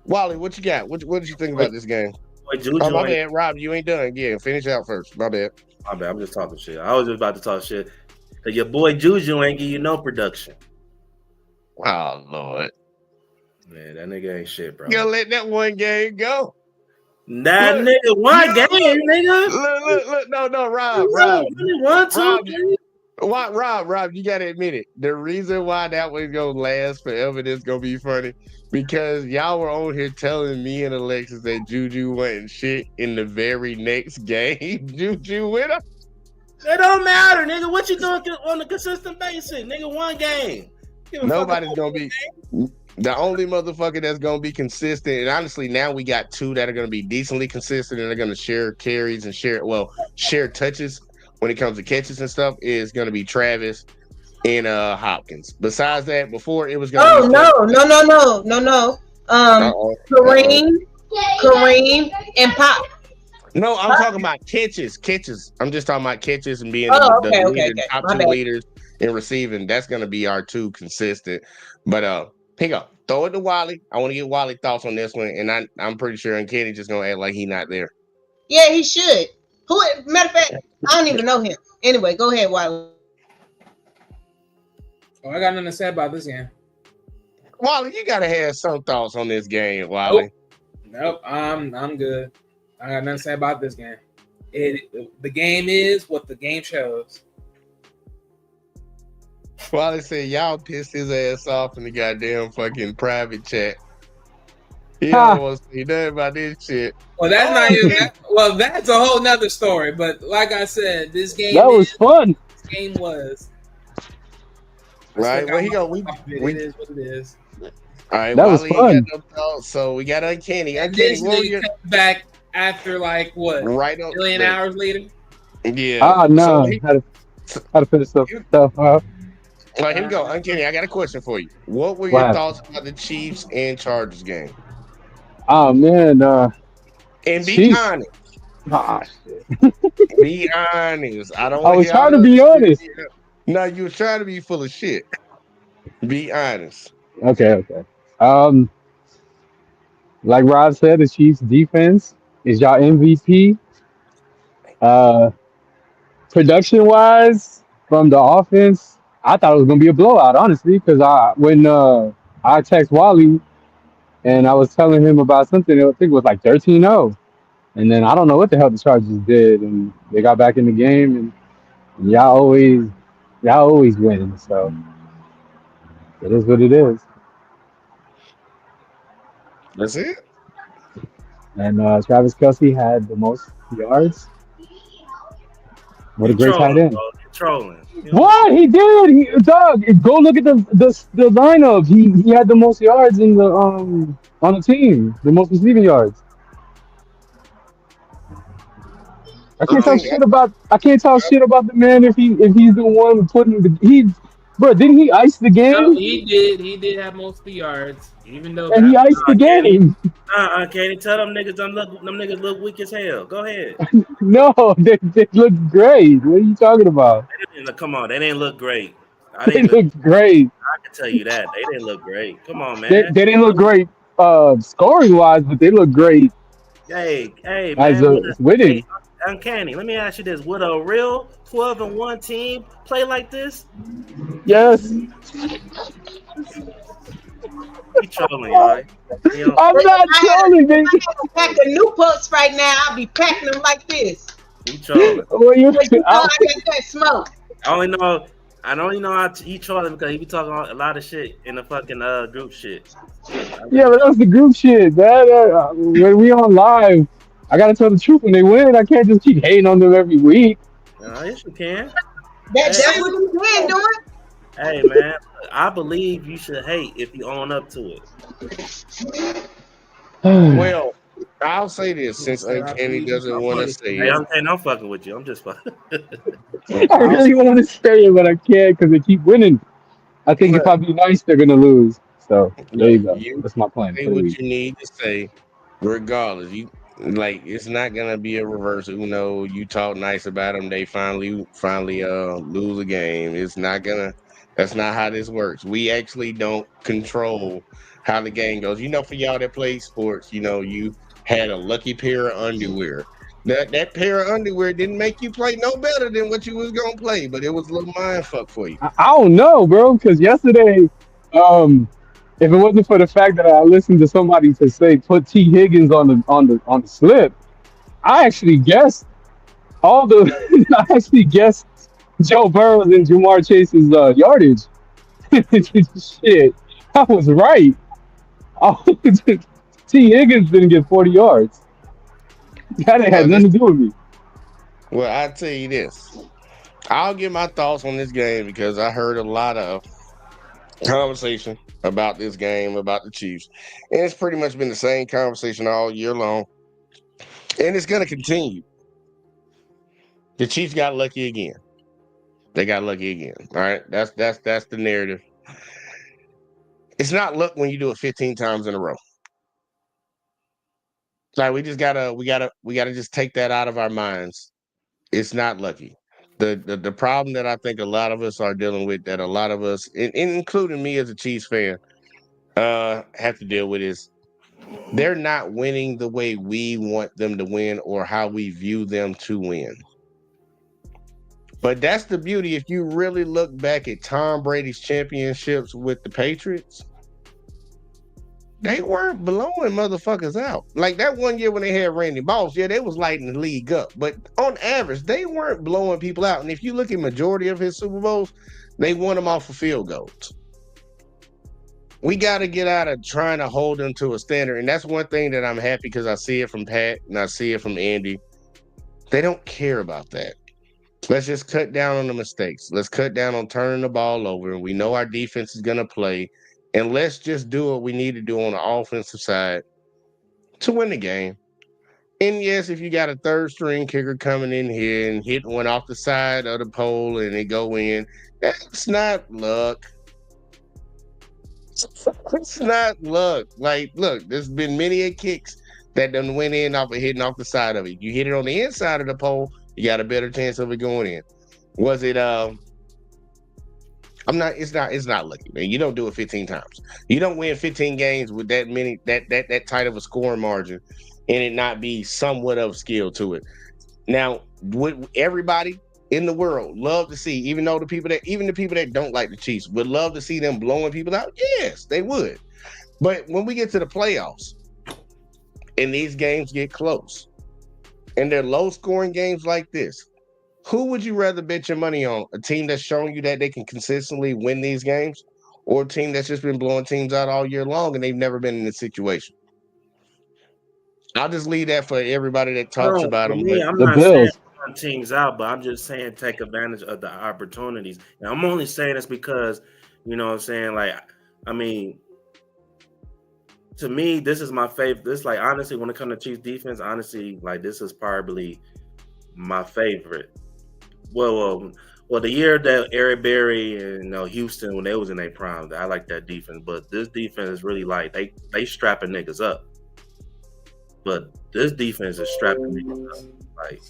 Wally, what you got? What did you think about this game? Wait, Oh, Juju my ain't. bad, Rob. You ain't done. Yeah, finish out first. My bad. My bad. I'm just talking shit. I was just about to talk shit. Cause your boy Juju ain't give you no production. Oh Lord, Man, that nigga ain't shit, bro. you gonna let that one game go? That Look, nigga one yo, game, nigga. look. No, Rob. Only one, two, Rob, three. Rob, you gotta admit it. The reason why that was gonna last forever, this gonna be funny, because y'all were on here telling me and Alexis that Juju wasn't shit in the very next game. Juju went up. It don't matter, nigga. What you doing on a consistent basis, nigga? One game. Give a fuck Nobody's about gonna be the only motherfucker that's gonna be consistent. And honestly, now we got two that are gonna be decently consistent and they're gonna share carries and share touches when it comes to catches and stuff. Is gonna be Travis and Hopkins. Besides that, before it was gonna Oh be no. Uh-oh. Kareem and Pop. No, I'm talking about catches. I'm just talking about catches and being Oh, the okay. leader, top My two bad. leaders in receiving. That's gonna be our two consistent. But pick up, throw it to Wally. I want to get Wally thoughts on this one, and I'm pretty sure Uncanny just gonna act like he not there. Yeah, he should. Matter of fact, I don't even know him. Anyway, go ahead, Wiley. Oh, I got nothing to say about this game. Wally, you gotta have some thoughts on this game, Wally. Nope, I'm good. I got nothing to say about this game. The game is what the game shows. Wally said y'all pissed his ass off in the goddamn fucking private chat. He don't want to say nothing about this shit. Well, that's not even. Well, that's a whole nother story. But like I said, this game was fun. This game was. Right? Well, It is what it is. All right, That was Wally fun. ain't got no thoughts, so we got Uncanny. This Uncanny, nigga comes back after like what? right on, Million hours later. Yeah. No. So Had to finish stuff up. all right, here we go. Uncanny, I got a question for you. What were your What? thoughts about the Chiefs and Chargers game? Oh man, And be Chiefs. honest. Shit. Be honest. I don't. I was trying to be honest. No, you were trying to be full of shit. Be honest. Okay. Like Rob said, the Chiefs defense is y'all MVP. Production wise, from the offense, I thought it was gonna be a blowout, honestly, because when I text Wally and I was telling him about something, I think it was like 13-0. And then I don't know what the hell the Chargers did, and they got back in the game, and y'all always win. So it is what it is. That's it. And Travis Kelsey had the most yards. What a You great tight trolling, end! bro. You trolling. You know? What he did, dog. Go look at the lineup. He had the most yards in the on the team, the most receiving yards. I can't talk shit about the man if he's the one putting bro. Didn't he ice the No, game? he did. He did have most of the yards, even though. And he iced the game. Can't tell them niggas. Them niggas look weak as hell. Go ahead. No, they look great. What are you talking about? Come on, they didn't look great. They look great. I can tell you that they didn't look great. Come on, They man. didn't look great scoring wise, but they look great Hey, as man. winning. Uncanny. Let me ask you this: would a real 12-1 team play like this? Yes. He trolling, y'all. You know, I'm not I trolling, baby. had a pack of new pups right now. I'll be packing them like this. he trolling. Well, you, But you know I got that smoke. I only know he trolling because he be talking a lot of shit in the fucking group shit. yeah, but that's the group shit, man. When we on live, I gotta tell the truth. When they win, I can't just keep hating on them every week. Yes, you can. That's what you been doing. Hey, man, I believe you should hate if you own up to it. Well, I'll say this since Uncanny doesn't want to say Hey, it. I'm fucking with you. I'm just fucking. I really want to say it, but I can't because they keep winning. I think if Look, I be nice, they're gonna lose. So there look, you go. you That's my plan say for the what week. you need to say, regardless. You like it's not gonna be a reverse Uno. You talk nice about them, they finally lose a game. It's not gonna. That's not how this works. We actually don't control how the game goes. For y'all that play sports, you had a lucky pair of underwear. That pair of underwear didn't make you play no better than what you was gonna play, but it was a little mind fuck for you. I don't know, bro, because yesterday, um, if it wasn't for the fact that I listened to somebody to say put T Higgins on the slip, I actually guessed all the I actually guessed Joe Burrow's and Jamar Chase's yardage. Shit, I was right. T Higgins didn't get 40 yards. That had Well, nothing to do with me. well, I tell you this. I'll give my thoughts on this game because I heard a lot of conversation about this game, about the Chiefs. And it's pretty much been the same conversation all year long. And it's going to continue. The Chiefs got lucky again. They got lucky again. All right. That's the narrative. It's not luck when you do it 15 times in a row. Like we gotta just take that out of our minds. It's not lucky. The problem that I think a lot of us are dealing with, that a lot of us, including me as a Chiefs fan, have to deal with is they're not winning the way we want them to win or how we view them to win. But that's the beauty. If you really look back at Tom Brady's championships with the Patriots, they weren't blowing motherfuckers out. Like that one year when they had Randy Moss, yeah, they was lighting the league up. But on average, they weren't blowing people out. And if you look at majority of his Super Bowls, they won them off of field goals. We got to get out of trying to hold them to a standard. And that's one thing that I'm happy because I see it from Pat and I see it from Andy. They don't care about that. Let's just cut down on the mistakes. Let's cut down on turning the ball over. We know our defense is going to play. And let's just do what we need to do on the offensive side to win the game. And yes, if you got a third string kicker coming in here and hit one off the side of the pole and it go in, that's not luck. It's not luck. Like, look, there's been many a kicks that done went in off of hitting off the side of it. You hit it on the inside of the pole, you got a better chance of it going in. Was it it's not lucky, man. You don't do it 15 times. You don't win 15 games with that many that tight of a scoring margin and it not be somewhat of skill to it. Now, would everybody in the world love to see, even the people that don't like the Chiefs would love to see them blowing people out? Yes, they would. But when we get to the playoffs and these games get close and they're low scoring games like this, who would you rather bet your money on? A team that's showing you that they can consistently win these games, or a team that's just been blowing teams out all year long and they've never been in this situation? I'll just leave that for everybody that talks No, about for them. me, But I'm The not saying Bills. run teams out, but I'm just saying take advantage of the opportunities. And I'm only saying this because, you know what I'm saying? Like, I mean, to me, this is my favorite. This, like, honestly, when it comes to Chiefs defense, honestly, like, this is probably my favorite. Well, the year that Eric Berry and Houston, when they was in their prime, I like that defense. But this defense is really like they strapping niggas up. But this defense is strapping niggas up. Like,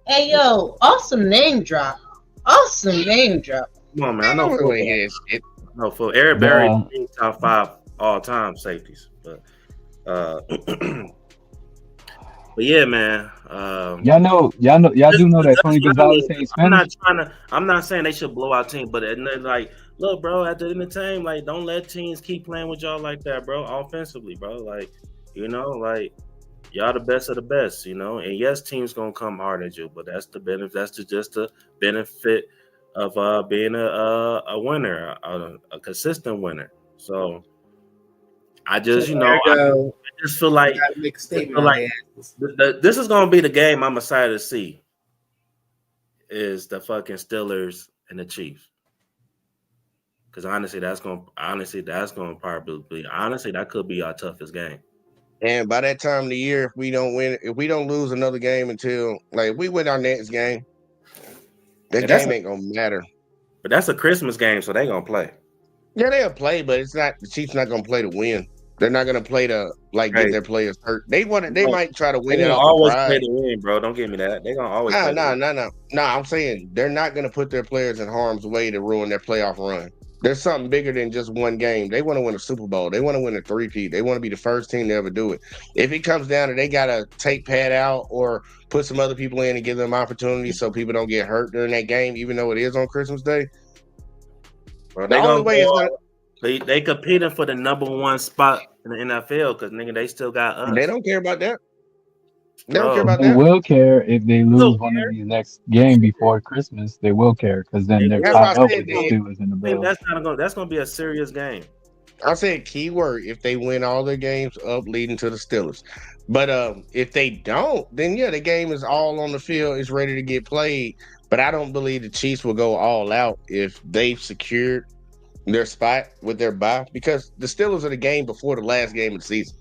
Hey yo, awesome name drop. Awesome name drop. come on, man. I I know don't football. really hear shit. No, for Eric Berry, Yeah. top 5 all time safeties. But But yeah, man. Y'all do know that That's Tony what I Gonzalez mean. ain't Spanish. I'm not saying they should blow out teams, but and they're like, look, bro, at the end of the time, like, don't let teams keep playing with y'all like that, bro. Offensively, bro, like, like y'all the best of the best, And yes, teams gonna come hard at you, but that's the benefit. Just the benefit of being a winner, a consistent winner. So I So just, there you go. I just feel like You gotta make a I statement feel on like their asses. this is gonna be the game I'm excited to see. Is the fucking Steelers and the Chiefs? Because honestly, that's gonna probably that could be our toughest game. And by that time of the year, if we don't lose another game until like we win our next game, that And game ain't gonna matter. but that's a Christmas game, so they gonna play. Yeah, they'll play, but it's not the Chiefs not gonna play to win. They're not gonna play to like get Right. their players hurt. They No, might try to they win it gonna off of always play pride. to win, bro. Don't give me that. They gonna always No, play to no, win. no, no. No, I'm saying they're not gonna put their players in harm's way to ruin their playoff run. There's something bigger than just one game. They want to win a Super Bowl. They want to win a three-peat. They want to be the first team to ever do it. If it comes down to they gotta take Pat out or put some other people in and give them opportunities so people don't get hurt during that game, even though it is on Christmas Day. Bro, The they only gonna way is gonna they competing for the number one spot in the NFL because nigga, they still got they us. don't care about that. They don't care Bro, about They that. will care if they you don't lose one of care. these next game before Christmas. They will care because then They they're That's will. why I tied up said with the that. Steelers and the I mean, Bills. that's gonna be a serious game. I said keyword if they win all their games up leading to the Steelers. But if they don't, then yeah, the game is all on the field, it's ready to get played. But I don't believe the Chiefs will go all out if they've secured their spot with their bye because the Steelers are the game before the last game of the season.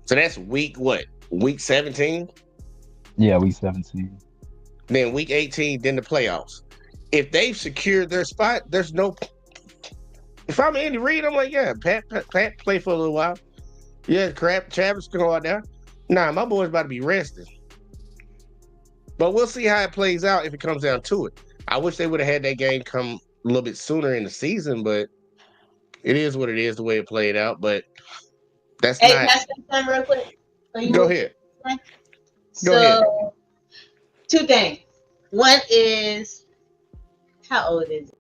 So that's week what? Week 17? Yeah, week 17. Then week 18, then the playoffs. If they've secured their spot, there's no. If I'm Andy Reid, I'm like, yeah, Pat play for a little while. Yeah, Travis can go out there. Nah, my boy's about to be rested. But we'll see how it plays out if it comes down to it. I wish they would have had that game come a little bit sooner in the season, but it is what it is the way it played out. But that's Hey, not. can I say something real quick? Go ahead. So, ahead. two things. One is, how old is it?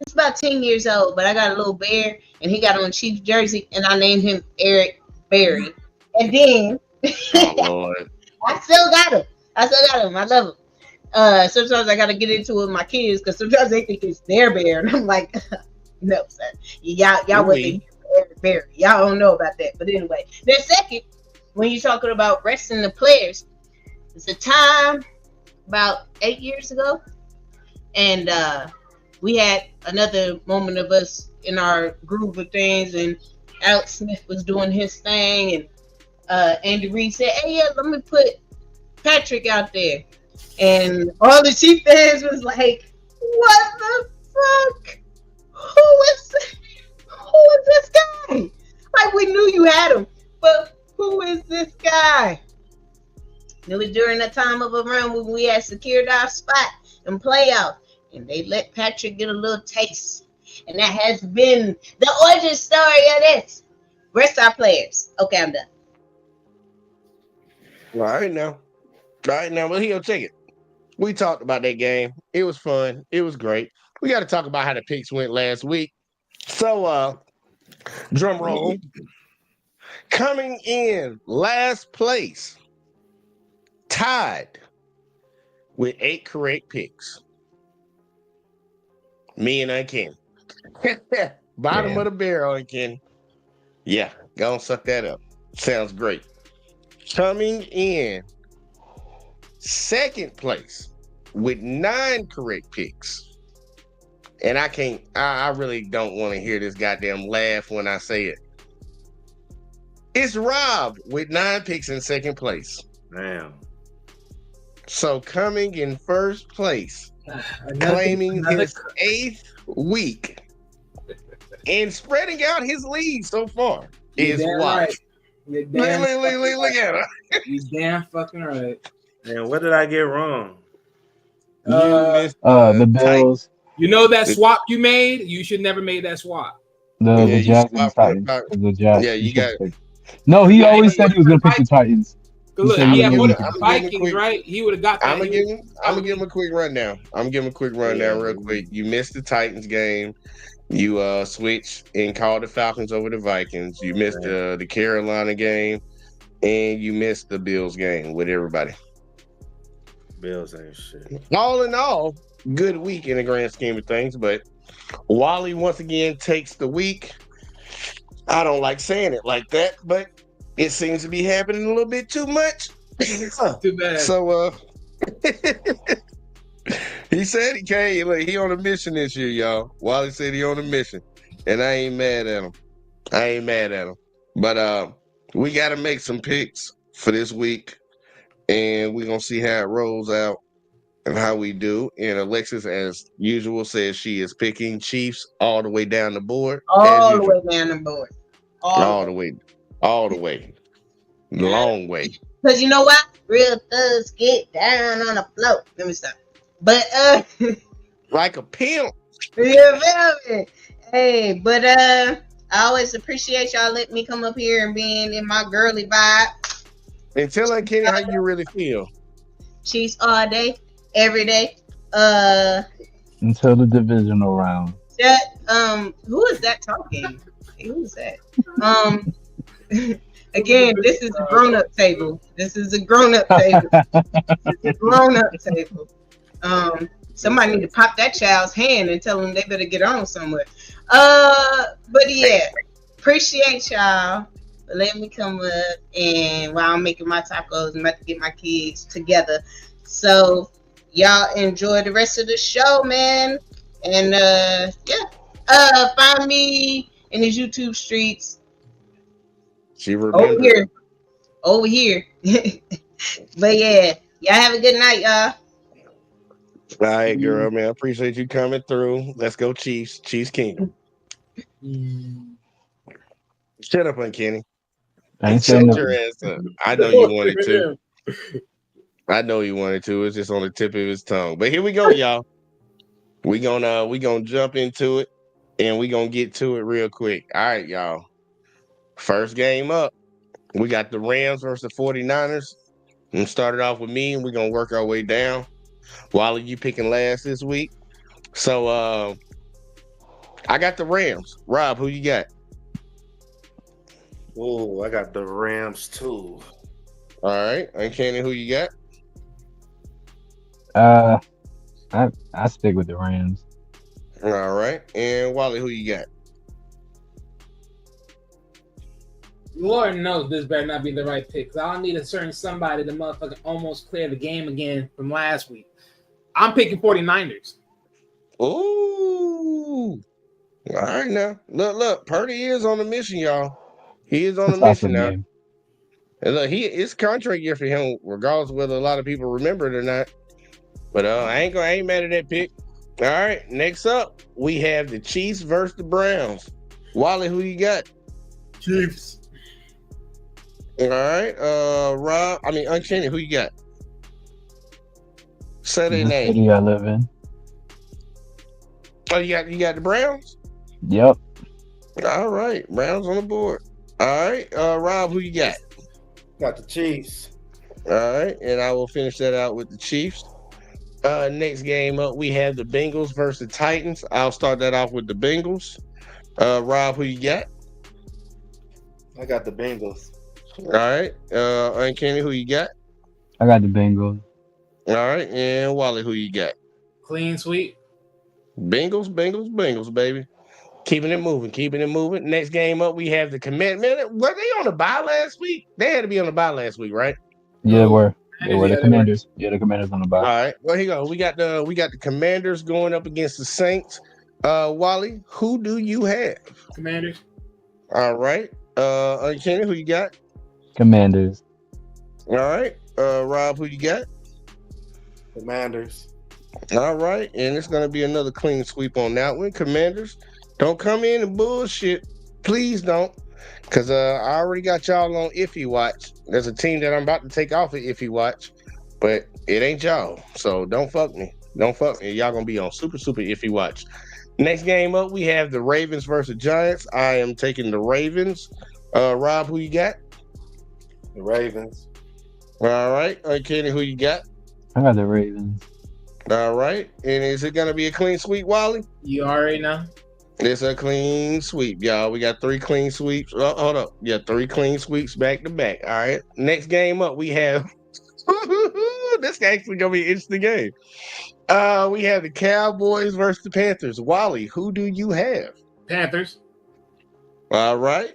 It's about 10 years old, but I got a little bear, and he got on Chiefs jersey, and I named him Eric Berry. And then, Oh, Lord. I still got him. I love him. Sometimes I got to get into it with my kids, because sometimes they think it's their bear, and I'm like, no, sir. Y'all wouldn't Eric Berry. Y'all don't know about that. But anyway, then second, when you're talking about resting the players, it's a time about 8 years ago, and we had another moment of us in our groove of things, and Alex Smith was doing his thing, and Andy Reid said, hey, yeah, let me put Patrick out there. And all the Chief fans was like, what the fuck? Who is this guy? Like, we knew you had him, but who is this guy? It was during the time of a run when we had secured our spot in playoffs, and they let Patrick get a little taste. And that has been the origin story of this. Rest our players. Okay, I'm done. All right now. Well, he'll take it. We talked about that game. It was fun. It was great. We got to talk about how the picks went last week. So, drum roll. Coming in last place, tied with 8 correct picks. Me and Uncanny. Bottom of the barrel, Uncanny. Yeah, go and suck that up. Sounds great. Coming in second place with 9 correct picks. And I really don't want to hear this goddamn laugh when I say it. It's Rob with 9 picks in second place. Damn. So coming in first place, claiming his 8th week and spreading out his lead so far is Watch. You're damn Look at her. You're damn fucking right. Man, what did I get wrong? You missed The Bills, You know that swap you made? You should never made that swap. the you Jags and the swapped Titans. up. The Jags. Yeah, you got No, he Yeah, always said he was going to pick the Titans. Look, said he he had was put gonna the pick Vikings, right? He would have got that. I'm gonna give him a quick rundown. Real quick. You missed the Titans game. You switched and called the Falcons over the Vikings. You missed the Carolina game, and you missed the Bills game with everybody. Bills ain't shit. All in all, good week in the grand scheme of things. But Wally once again takes the week. I don't like saying it like that, but it seems to be happening a little bit too much. Too bad. So he said he came. Like, he on a mission this year, y'all. Wally said he on a mission, and I ain't mad at him. But we got to make some picks for this week, and we're gonna see how it rolls out and how we do. And Alexis, as usual, says she is picking Chiefs all the way down the board. All the way down the board. All the way. Long way. Because you know what? Real thugs get down on the floor. Let me stop. But Like a pimp. you feel me? Hey, but I always appreciate y'all letting me come up here and being in my girly vibe. And tell her, Kenny, how you really feel. Chiefs all day, every day. until the divisional round. Who is that talking? Who is that? Again, this is a grown-up table. Somebody need to pop that child's hand and tell them they better get on somewhere. But yeah, appreciate y'all for letting me come up, and while I'm making my tacos, I'm about to get my kids together. So y'all enjoy the rest of the show, man. And find me in these YouTube streets. She remembered. Over here. But yeah, y'all have a good night, y'all. All right, girl, man. I appreciate you coming through. Let's go, Chiefs. Chiefs King. Shut up, Uncanny. I ain't Shut saying your nothing. ass up. I know you wanted to. It's just on the tip of his tongue. But here we go, y'all. We gonna jump into it, and we gonna get to it real quick. All right, y'all. First game up. We got the Rams versus the 49ers. We started off with me, and we're gonna work our way down. Wally, you picking last this week. So I got the Rams. Rob, who you got? Oh, I got the Rams too. All right. Uncanny, who you I stick with the Rams. got? All right. And Wally, who you got? Lord knows this better not be the right pick. 'Cause I'll need a certain somebody to motherfucking almost clear the game again from last week. I'm picking 49ers. Ooh. All right now. Look. Purdy is on a mission, y'all. He is on a That's mission awesome now. game. And look, it's contract year for him, regardless of whether a lot of people remember it or not. But I ain't mad at that pick. All right. Next up, we have the Chiefs versus the Browns. Wally, who you got? Chiefs. All right. Uncanny, who you got? Say their The name. city I live in. Oh, you got the Browns? Yep. All right. Browns on the board. All right. Rob, who you got? Got the Chiefs. All right. And I will finish that out with the Chiefs. Next game up, we have the Bengals versus the Titans. I'll start that off with the Bengals. Rob, who you got? I got the Bengals. All right. Uncanny, who you got? I got the Bengals. All right. And Wally, who you got? Clean sweep. Bengals, baby. Keeping it moving. Next game up, we have the Commanders. Man, were they on the bye last week? They had to be on the bye last week, right? Yeah, they were. They were Yeah, the Commanders. Yeah, the Commanders on the All bye. right. Well, here you go. We got the Commanders going up against the Saints. Wally, who do you have? Commanders. All right. Uncanny, who you got? Commanders. All right. Rob, who you got? Commanders. All right. And it's gonna be another clean sweep on that one. Commanders, don't come in and bullshit. Please don't. Cause I already got y'all on iffy watch. There's a team that I'm about to take off of iffy watch, but it ain't y'all. So don't fuck me. Y'all gonna be on super iffy watch. Next game up, we have the Ravens versus Giants. I am taking the Ravens. Rob, who you got? The Ravens. All right. Kenny, who you got? I got the Ravens. All right. And is it gonna be a clean sweep, Wally? You already know. It's a clean sweep, y'all. We got 3 clean sweeps. Oh, hold up. Yeah, 3 clean sweeps back to back. All right. Next game up, we have this actually gonna be an interesting game. We have the Cowboys versus the Panthers. Wally, who do you have? Panthers. All right.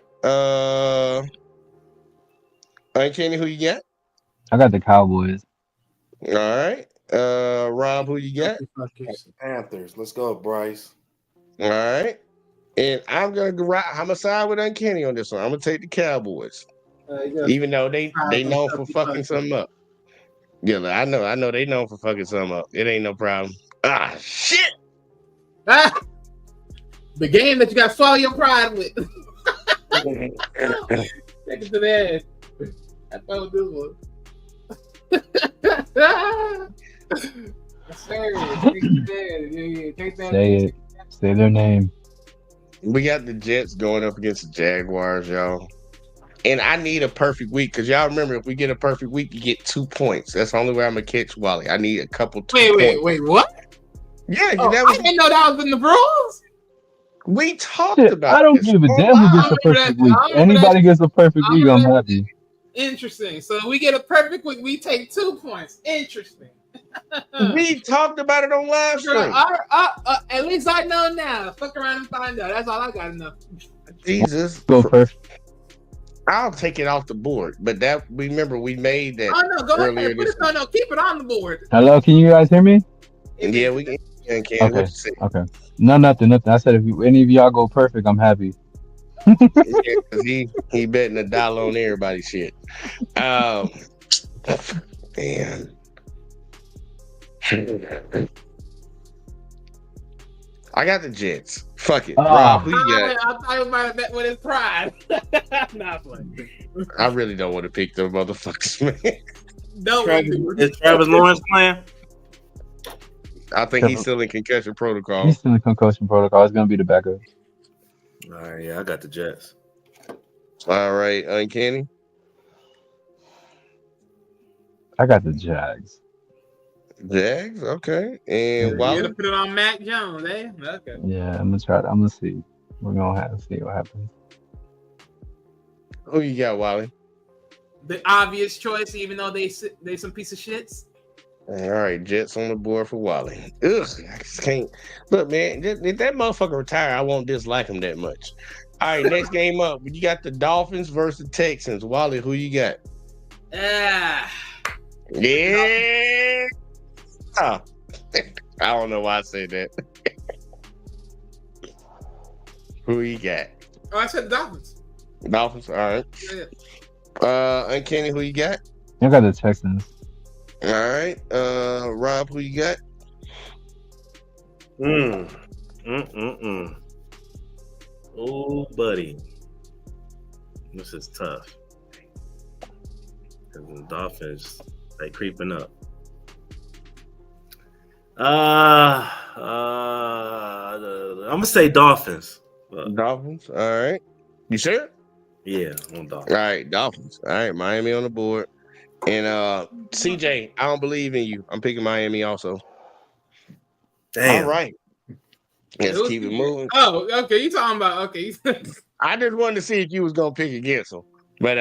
Kenny, who you got? I got the Cowboys. All right. Rob, who you got? Panthers. Let's go, Bryce. All right. And I'm gonna side with Uncanny on this one. I'm gonna take the Cowboys. Even though they known for fucking something up. Yeah, I know they known for fucking something up. It ain't no problem. Ah, shit. Ah, the game that you got to swallow your pride with. Take it to the head. I thought this one. Say it. Say their name. We got the Jets going up against the Jaguars, y'all. And I need a perfect week because y'all remember if we get a perfect week, you get 2 points. That's the only way I'm gonna catch Wally. I need a couple. Wait, what? Yeah, I didn't know that was in the rules. We talked about. I don't give a damn who gets a perfect week. Anybody gets a perfect week, I'm happy. Interesting. So we get a perfect week. We take 2 points. Interesting. We talked about it on live stream. At least I know now. Fuck around and find out. That's all I gotta know. Jesus. Go first. I'll take it off the board, but that remember we made that. Oh no, go earlier ahead. No, keep it on the board. Hello, can you guys hear me? Yeah, we can. Okay. Okay. No, nothing. I said if any of y'all go perfect, I'm happy. Yeah, because he betting $1 on everybody's shit. Man. I got the Jets. Fuck it. Rob, who you got? I thought he might have bet with his pride. Not funny. I really don't want to pick them motherfuckers, man. No, is Travis Lawrence playing? I think he's still in concussion protocol. He's still in concussion protocol. It's gonna be the backup. All right, yeah, I got the Jets. All right, Uncanny. Uh, I got the Jags. Jags, okay. And you Wally? gonna put it on Mac Jones, eh? Okay. Yeah, I'm gonna see. We're gonna have to see what happens. Who you got, Wally? The obvious choice, even though they some piece of shits. All right, Jets on the board for Wally. Ugh, I just can't. Look, man, if that motherfucker retire, I won't dislike him that much. All right, next game up. You got the Dolphins versus the Texans. Wally, who you got? Ah. Yeah. I don't know why I said that. Who you got? Oh, I said Dolphins. Dolphins, all right. Yeah. Uncanny, who you got? I got the Texans. All right. Rob, who you got? Oh, buddy. This is tough. Because the Dolphins, they creeping up. I'm gonna say Dolphins. Dolphins, all right. You sure? Yeah, I'm Dolphins. All right, Dolphins. All right, Miami on the board. And CJ, I don't believe in you. I'm picking Miami also. Damn. All right. Let's keep it moving. Oh, okay. You talking about I just wanted to see if you was gonna pick against them. But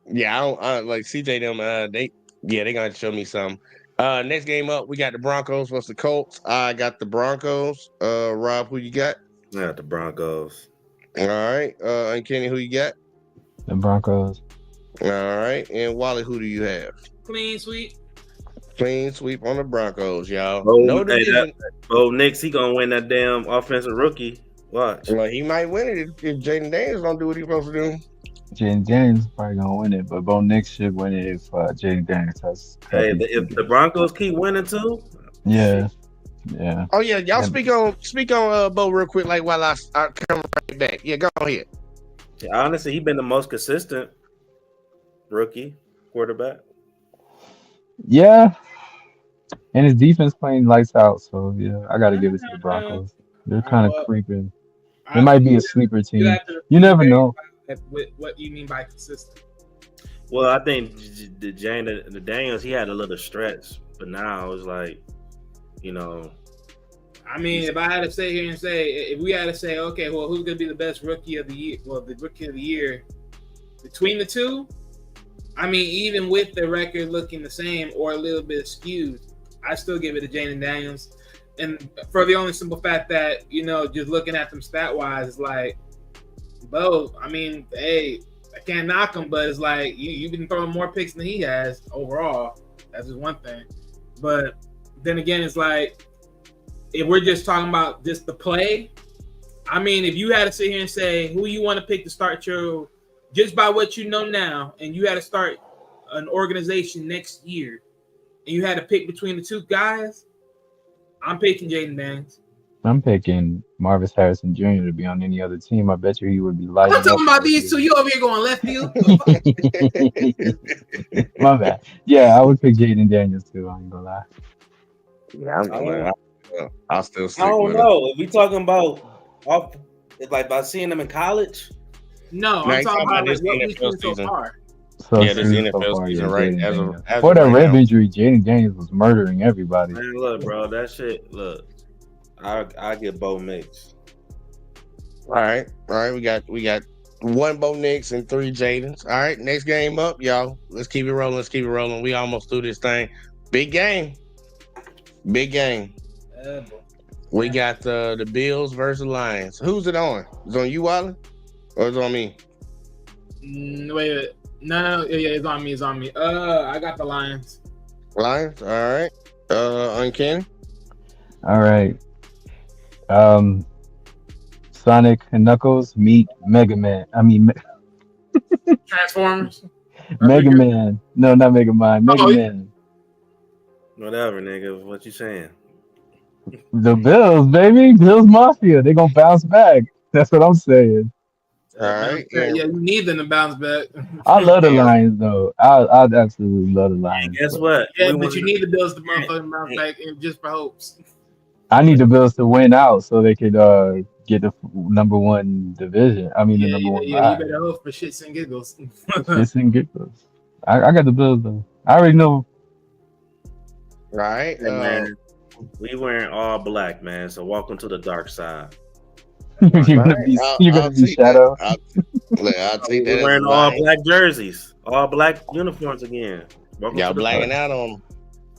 yeah, I like CJ them they gonna show me some. Next game up, we got the Broncos versus the Colts. I got the Broncos. Rob, who you got? I got the Broncos. All right. And Kenny, who you got? The Broncos. All right. And Wally, who do you have? clean sweep? Clean sweep on the Broncos, y'all. Knicks, he gonna win that damn offensive rookie. Watch. Well, he might win it if Jaden Daniels don't do what he's supposed to do. Jaden Daniels probably gonna win it, but Bo Nix should win it if Jaden Daniels has. Hey, if the Broncos keep winning too. Yeah. Oh yeah, y'all speak on Bo real quick, like while I come right back. Yeah, go ahead. Yeah, honestly, he's been the most consistent rookie quarterback. Yeah, and his defense playing lights out. So yeah, I got to give it to the Broncos. They're kind of creeping. It might be a sleeper team. You never know. What do you mean by consistent? Well, I think the Daniels, he had a little stretch, but now it's like, you know. I mean, if I had to sit here and say, if we had to say, okay, well, who's going to be the best rookie of the year? Well, the rookie of the year between the two, I mean, even with the record looking the same or a little bit skewed, I still give it to Jaden Daniels. And for the only simple fact that, just looking at them stat-wise, it's like, Bo, I mean, hey, I can't knock him, but it's like you've been throwing more picks than he has overall. That's just one thing. But then again, it's like, if we're just talking about just the play, I mean, if you had to sit here and say who you want to pick to start your, just by what you know now, and you had to start an organization next year, and you had to pick between the two guys, I'm picking Jaden Daniels. I'm picking Marvis Harrison Jr. to be on any other team. I bet you he would be lighting I'm talking up about these two. You over here going left field? My bad. Yeah, I would pick Jaden Daniels too. I ain't gonna lie. Yeah, I'll still stick I don't with know. If we talking about like by seeing them in college. No, I'm talking about like what we've seen so far. So yeah, this NFL season, right? Before that rib injury, Jaden Daniels was murdering everybody. Man, look, bro, that shit. Look, I get Bo Nix. All right. We got one Bo Nix and 3 Jadens. All right, next game up, y'all. Let's keep it rolling. We almost through this thing. Big game. We got the Bills versus Lions. Who's it on? Is it on you, Wallen, or is it on me? Wait. No. Yeah, it's on me. I got the Lions. Lions. All right. Uncanny. All right. Sonic and Knuckles meet Mega Man. Transformers. Mega Man. No, not Mega Man. Mega Man. Whatever, nigga. What you saying? The Bills, baby. Bills Mafia. They're gonna bounce back. That's what I'm saying. All right. Yeah, you need them to bounce back. I love the Lions though. I absolutely love the Lions. And guess what? Yeah, but you need the Bills to motherfucking bounce back and just for hopes. I need the Bills to win out so they could get the number one division. I mean, the number one. Yeah, you better hope for shits and giggles. Shits and giggles. I got the Bills though. I already know. Right. Hey, man, we wearing all black, man. So welcome to the dark side. You're gonna be Shadow. I'll take that. We're wearing all black jerseys, all black uniforms again. Welcome y'all to the blacking dark. out on them.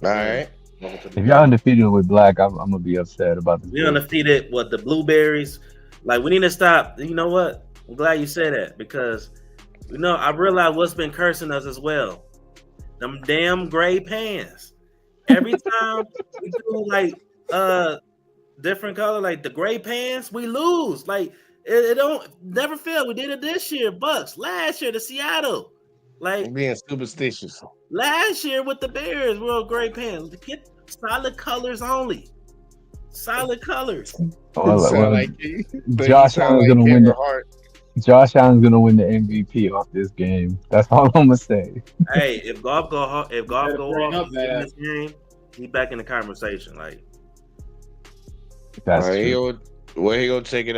All right. If y'all undefeated with black, I'm gonna be upset about this. We undefeated with the blueberries. Like, we need to stop. You know what? I'm glad you said that because, I realize what's been cursing us as well. Them damn gray pants. Every time we do like different color, like the gray pants, we lose. Like it don't never fail. We did it this year, Bucks. Last year, the Seattle. Like being superstitious. Last year with the Bears, we were gray pants. Get solid colors only. Solid colors. Josh Allen's gonna win. Josh Allen's gonna win the MVP off this game. That's all I'm gonna say. Hey, if golf go off this game, he back in the conversation. Like that's true. Where he gonna take it?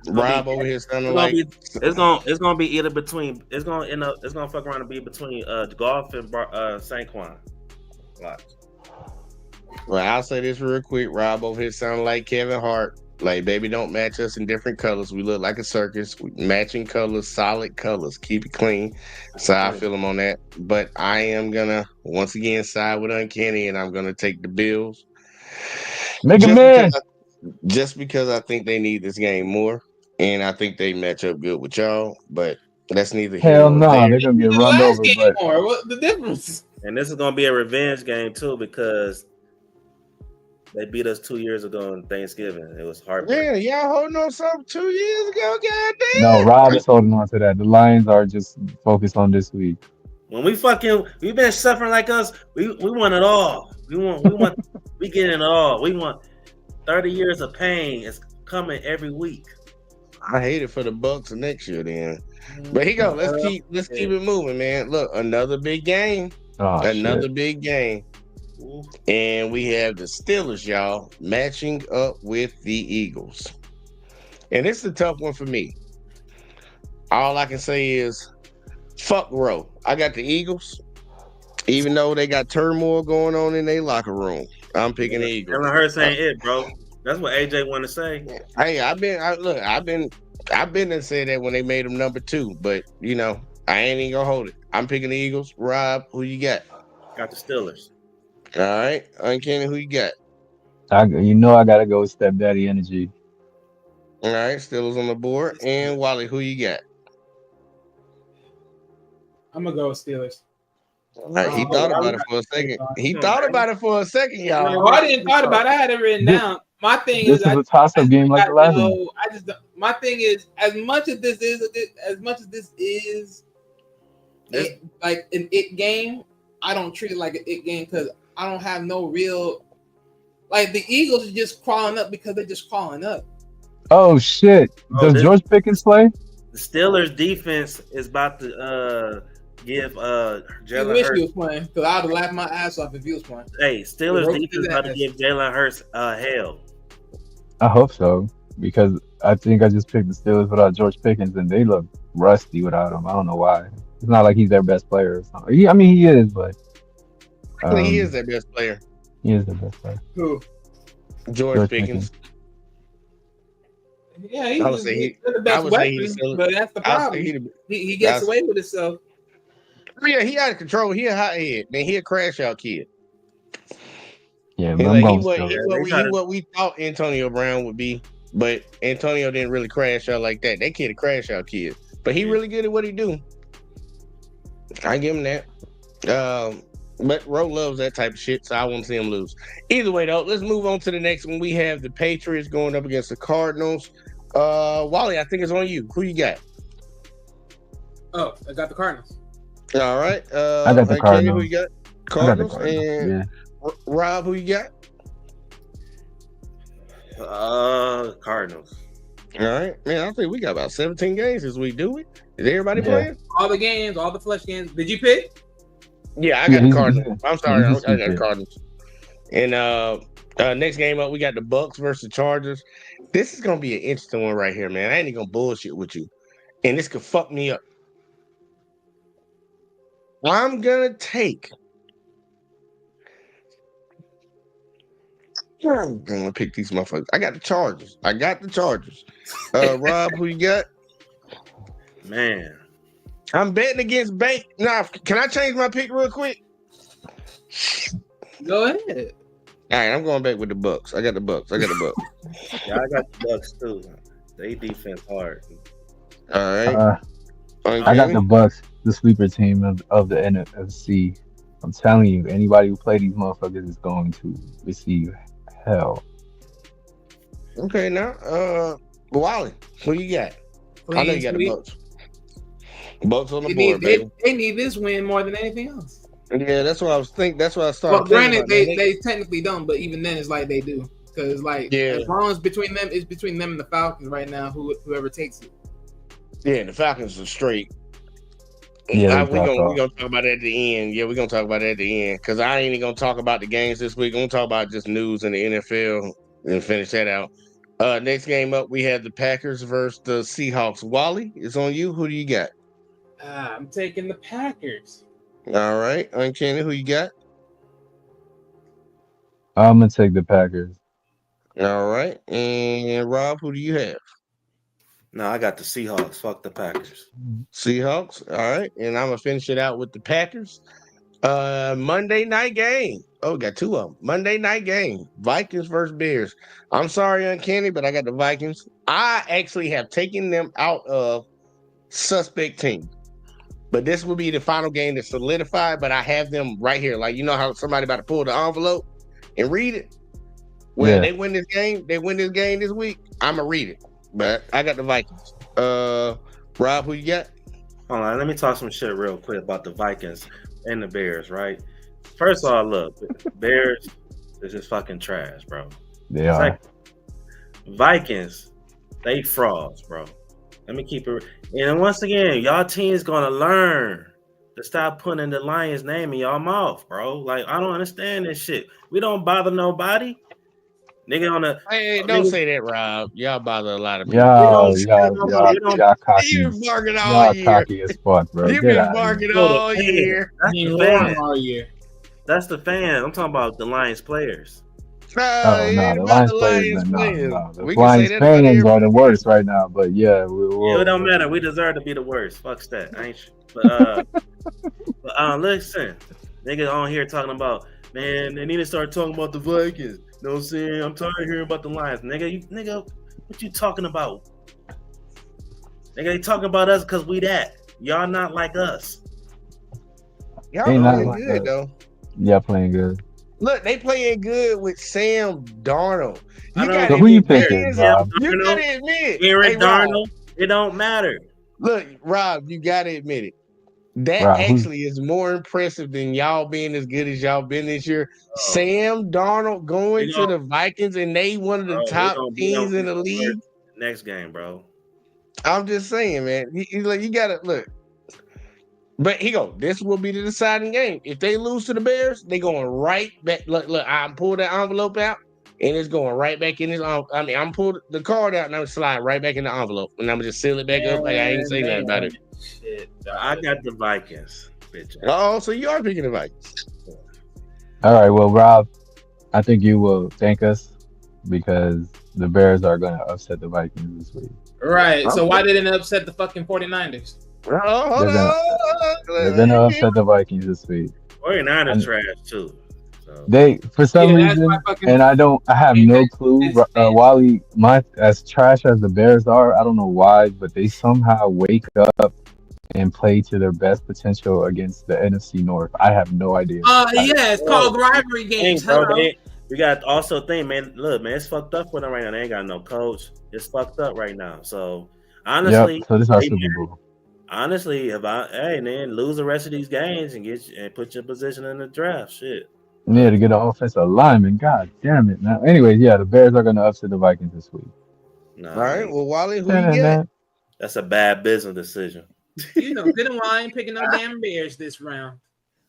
Rob over here sounding like it's gonna be either between. It's gonna fuck around and be between golf and Saquon. Watch. Well, I'll say this real quick. Rob over here sounding like Kevin Hart. Like, baby, don't match us in different colors. We look like a circus. Matching colors, solid colors. Keep it clean. So I feel him on that. But I am gonna once again side with Uncanny, and I'm gonna take the Bills. Just because I think they need this game more, and I think they match up good with y'all. But that's neither here hell no. They're gonna get run over. But what's the difference? And this is gonna be a revenge game too because they beat us 2 years ago on Thanksgiving. It was heartbreaking. Yeah, y'all holding on something 2 years ago, goddamn. No, Rob is holding on to that. The Lions are just focused on this week. When we've been suffering like us. We want it all. We get it all. We want 30 years of pain is coming every week. I hate it for the Bucks next year then. But here you go. Let's keep it moving, man. Look, another big game. Big game. And we have the Steelers, y'all, matching up with the Eagles. And it's a tough one for me. all I can say is fuck Row. I got the Eagles, even though they got turmoil going on in their locker room. I'm picking the Eagles. Jalen Hurts ain't it, bro. That's what AJ want to say. Hey, I've been and said that when they made him number 2, but you know, I ain't even gonna hold it. I'm picking the Eagles. Rob, who you got? Got the Steelers. All right, Uncanny, who you got? I gotta go with stepdaddy energy. All right, Steelers on the board. And Wally, who you got? I'm gonna go with Steelers. All right, he Oh, thought I about was- it for a second. He Come on, thought man. about it for a second, y'all. Oh, I didn't thought about it. I had it written This, down. My thing this is, is a toss-up game like the last one. my thing is, as much as this is, like an it game, I don't treat it like an it game because I don't have no real. Like the Eagles are just crawling up because they're just crawling up. Oh shit! Does George Pickens play? The Steelers defense is about to give I Jalen wish Hurts. he was playing because I'd have laughed my ass off if he was playing. Hey, Steelers Roast defense his about to ass. give Jalen Hurts hell. I hope so because I think I just picked the Steelers without George Pickens and they look rusty without him. I don't know why. It's not like he's their best player or something. He is, but He is their best player. he is the best player. Who? George Pickens. Yeah, I would say he's the I best would say weapon, he's still. but that's the I would problem. say He gets away with himself. Yeah, he out of control. He a hothead. Man, he a crash out kid. Yeah, He but I'm like going he with what Steelers. what we thought Antonio Brown would be, but Antonio didn't really crash out like that. That kid a crash out kid, but he really good at what he do. I give him that. But Rowe loves that type of shit, so I won't see him lose. Either way, though, let's move on to the next one. We have the Patriots going up against the Cardinals. Wally, I think it's on you. Who you got? Oh, I got the Cardinals. All right. I got the Kenny, Cardinals. who you got? I got the Cardinals. Cardinals. And Yeah. Rob, who you got? Cardinals. All right, man. I think we got about 17 games this week. Do we? Is everybody Yeah. playing? All the games, all the flesh games. Did you pick? Yeah, I got the he's- Cardinals. I'm sorry, he's a I got the sweet Cardinals. And next game up, we got the Bucks versus Chargers. This is gonna be an interesting one right here, man. I ain't even gonna bullshit with you, and this could fuck me up. I'm gonna take. I'm gonna pick these motherfuckers. I got the Chargers. Rob, who you got? Man. I'm betting against Bait. Nah, can I change my pick real quick? Go ahead. All right, I'm going back with the Bucks. I got the Bucks. Yeah, I got the Bucks too. They defense hard. All right. I got the Bucks, the sleeper team of the NFC. I'm telling you, anybody who play these motherfuckers is going to receive hell. Okay, now, Wally, who you got? I know you got the Bucks. Bucks on the board, baby. They need this win more than anything else. Yeah, that's what I was thinking. That's what I started. Well, granted, they technically don't, but even then, it's like they do because, like, as long as between them, it's between them and the Falcons right now. Whoever takes it. Yeah, the Falcons are straight. Yeah, we're gonna talk about it at the end. Yeah, we're gonna talk about it at the end because I ain't even gonna talk about the games this week. I'm gonna talk about just news in the NFL and finish that out. Next game up, we have the Packers versus the Seahawks. Wally, it's on you. Who do you got? I'm taking the Packers. All right, Uncanny, who you got? I'm gonna take the Packers. All right, and Rob, who do you have? No, I got the Seahawks. Fuck the Packers. Seahawks. All right, and I'm gonna finish it out with the Packers. Monday night game. Oh, we got two of them. Monday night game. Vikings versus Bears. I'm sorry, Uncanny, but I got the Vikings. I actually have taken them out of suspect team. But this will be the final game to solidify. But I have them right here. Like, you know how somebody about to pull the envelope and read it? Well, they win this game. They win this game this week. I'm going to read it. But I got the Vikings. Rob, who you got? Hold on. Let me talk some shit real quick about the Vikings and the Bears, right? First of all, look, Bears is just fucking trash, bro. They are. Like, Vikings, they frauds, bro. Let me keep it. And once again, y'all team's gonna learn to stop putting the Lions' name in y'all mouth, bro. Like, I don't understand this shit. We don't bother nobody. Nigga on the Hey, don't nigga, say that, Rob. Y'all bother a lot of people. we don't Y'all we don't cocky. You've been barking all Y'all year. cocky as fuck, bro. You've Get been out of here. barking know the all fan. year. That's He the Lauren fan. all year. That's the fan. I'm talking about the Lions players. Oh It no, ain't the about Lions the players, Lions no. players. The We can say Lions that about fans are the everybody. worst right now, but yeah, It don't matter. We deserve to be the worst. Fuck that. I ain't. But listen, nigga on here talking about, man, they need to start talking about the Vikings. You know what I'm saying? I'm tired of hearing about the Lions. Nigga, what you talking about? Nigga, they talking about us because we that. Y'all not like us. Y'all They not playing like good us. though. Yeah, playing good. Look, they playing good with Sam Darnold. I You don't gotta So who you admit, that picking, is Sam Rob? you Darnold, gotta admit. Aaron Hey Rob, Darnold. It don't matter. look, Rob, you gotta admit it. That Rob, who's actually is more impressive than y'all being as good as y'all been this year. Oh, Sam Darnold going we to gonna, the Vikings and they one of the bro, we top gonna beat them. teams in the league. Next game, bro. I'm just saying, man. You gotta look. But he go, this will be the deciding game. If they lose to the Bears, they going right back. Look, I'm pulling that envelope out, and it's going right back in his. I'm pulling the card out, and I'm slide right back in the envelope, and I'm just seal it back up like I ain't say nothing about it. Shit, I got the Vikings. Bitch. Oh, so you are picking the Vikings. all right? Well, Rob, I think you will thank us because the Bears are going to upset the Vikings this week. Right. So Okay. why didn't it upset the fucking 49ers? Oh, hold They're gonna they're gonna on. upset the Vikings this week. 49ers And trash too. So they, for some Yeah, that's reason, why fucking and I have no clue. Wally, as trash as the Bears are, I don't know why, but they somehow wake up and play to their best potential against the NFC North. I have no idea. Yeah, it's called rivalry games. bro, Hello. we got to also think, man. Look, man, it's fucked up for them right now. They ain't got no coach. It's fucked up right now. So honestly, Yep. So this is our Super Bowl. honestly, man, lose the rest of these games and put your position in the draft. Shit. Yeah, to get an offensive lineman. God damn it. Now, anyways, yeah, the Bears are gonna upset the Vikings this week. Nah, All right, nigga, well, Wally, who you get? that's a bad business decision. You know, good and why I ain't picking no damn Bears this round.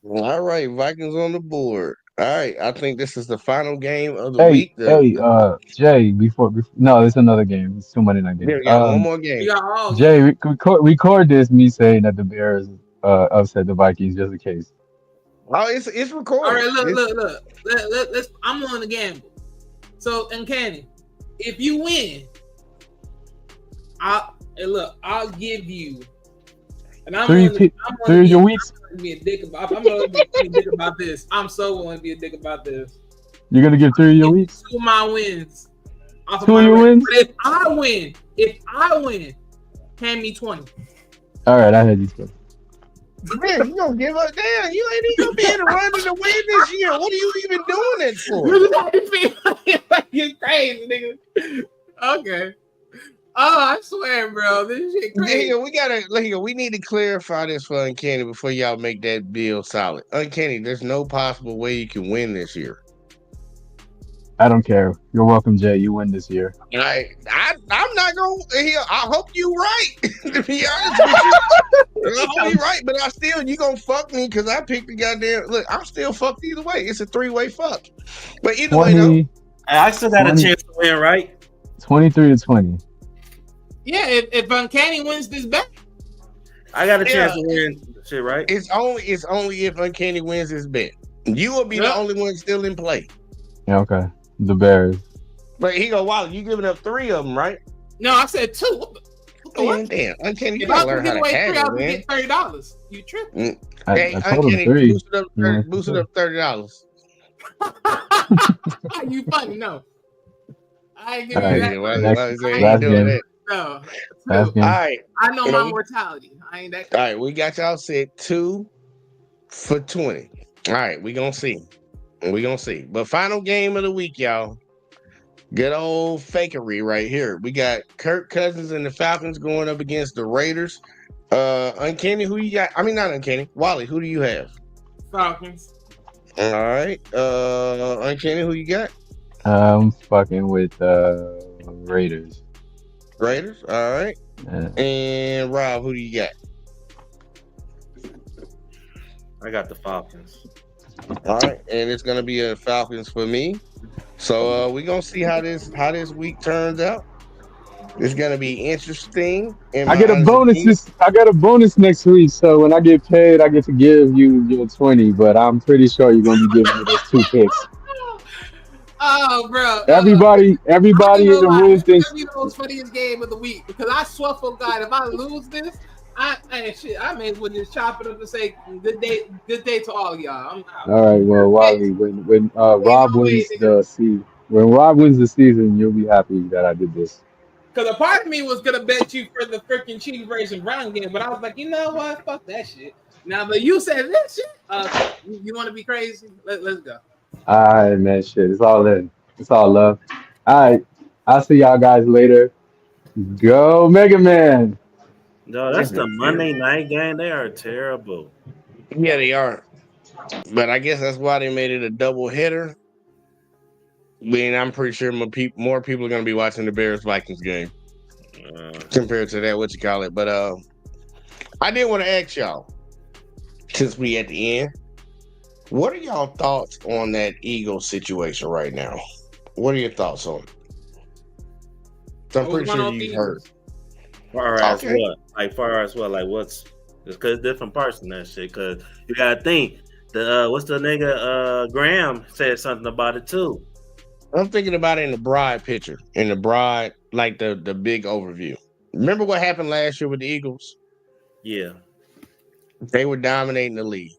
All right, Vikings on the board. All right, I think this is the final game of the Hey, week. Jay, before no, there's another game. It's 2 Monday night Yeah, games. we got one more game. We got all Jay, record this me saying that the Bears upset the Vikings just in case. Oh, it's recorded. All right, look. Let's. I'm willing to gamble. So, Uncanny, if you win, I'll give you. And I'm Three of your weeks. I'm gonna be a dick about this. I'm so willing to be a dick about this. You're gonna give 3 of your weeks. 2 of my wins. Off 2 of your wins. But if I win, hand me 20. All right, I had you. Man, you gonna give up? Damn, you ain't even gonna be able to run to the win this year. What are you even doing it for? You're crazy, nigga. Okay. Oh, I swear, bro, this shit crazy. Nigga, we need to clarify this for Uncanny before y'all make that bill solid. Uncanny, there's no possible way you can win this year. I don't care. You're welcome, Jay. You win this year. I'm not gonna. I hope you right. To be honest with you, I hope you right. But you gonna fuck me because I picked the goddamn. Look, I'm still fucked either way. It's a 3-way fuck. But either way, though, I still got a chance to win, right? 23-20. Yeah, if Uncanny wins this bet, I got a chance to win. Shit, right? It's only if Uncanny wins this bet. You will be the only one still in play. Yeah, okay. The Bears. But he go, wow, you giving up 3 of them, right? No, I said 2. What? Damn, Uncanny, you If I gotta learn give how to away 3, I haggle, would man. get $30. You tripping? Hey, I told him Uncanny, 3. boost it up $30. You funny, no. I ain't All giving right, you that. Why is he last doing game. that? No. Last game. All right. I know my mortality. I ain't that. All right, we got y'all set 2 for 20. All right, we gonna see. But final game of the week, y'all. Good old fakery right here. We got Kirk Cousins and the Falcons going up against the Raiders. Uncanny, who you got? I mean, not Uncanny. Wally, who do you have? Falcons. All right. Uncanny, who you got? I'm fucking with Raiders. Raiders. All right. And Rob, who do you got? I got the Falcons. All right, and it's gonna be a Falcons for me. So we're gonna see how this week turns out. It's gonna be interesting in I my get a honest bonus opinion. this. I got a bonus next week. So when I get paid, I get to give you your 20. But I'm pretty sure you're gonna be giving me those two picks. Oh, bro. I ain't Everybody in gonna the lie. room This is thinks. gonna be the most funniest game of the week because I swear for God, if I lose this, I may as well just chop it up and say good day to all of y'all. I'm out. All right, well, Hey, Wally, when ain't no Rob way, wins nigga. the season, when Rob wins the season, you'll be happy that I did this. Because a part of me was gonna bet you for the freaking Chiefs versus Brown game, but I was like, you know what? Fuck that shit. Now, but you said this shit. Okay, you want to be crazy? Let's go. All right, man, shit, it's all in. It's all love. All right, I'll see y'all guys later. Go Mega Man. No, that's This the is serious. Monday night game. They are terrible. Yeah, they are. But I guess that's why they made it a double header. I mean, I'm pretty sure more people are gonna be watching the Bears Vikings game Uh, compared to that, what you call it. But I did want to ask y'all, since we at the end, what are y'all thoughts on that Eagles situation right now? What are your thoughts on it? So I'm What's pretty going sure on with the you've heard. Eagles? far as Okay. what? Like far as what? Like what's? It's because different parts in that shit. Because you gotta think the what's the nigga Graham said something about it too. I'm thinking about it in the Bride picture, in the Bride, like the big overview. Remember what happened last year with the Eagles? Yeah, They were dominating the league.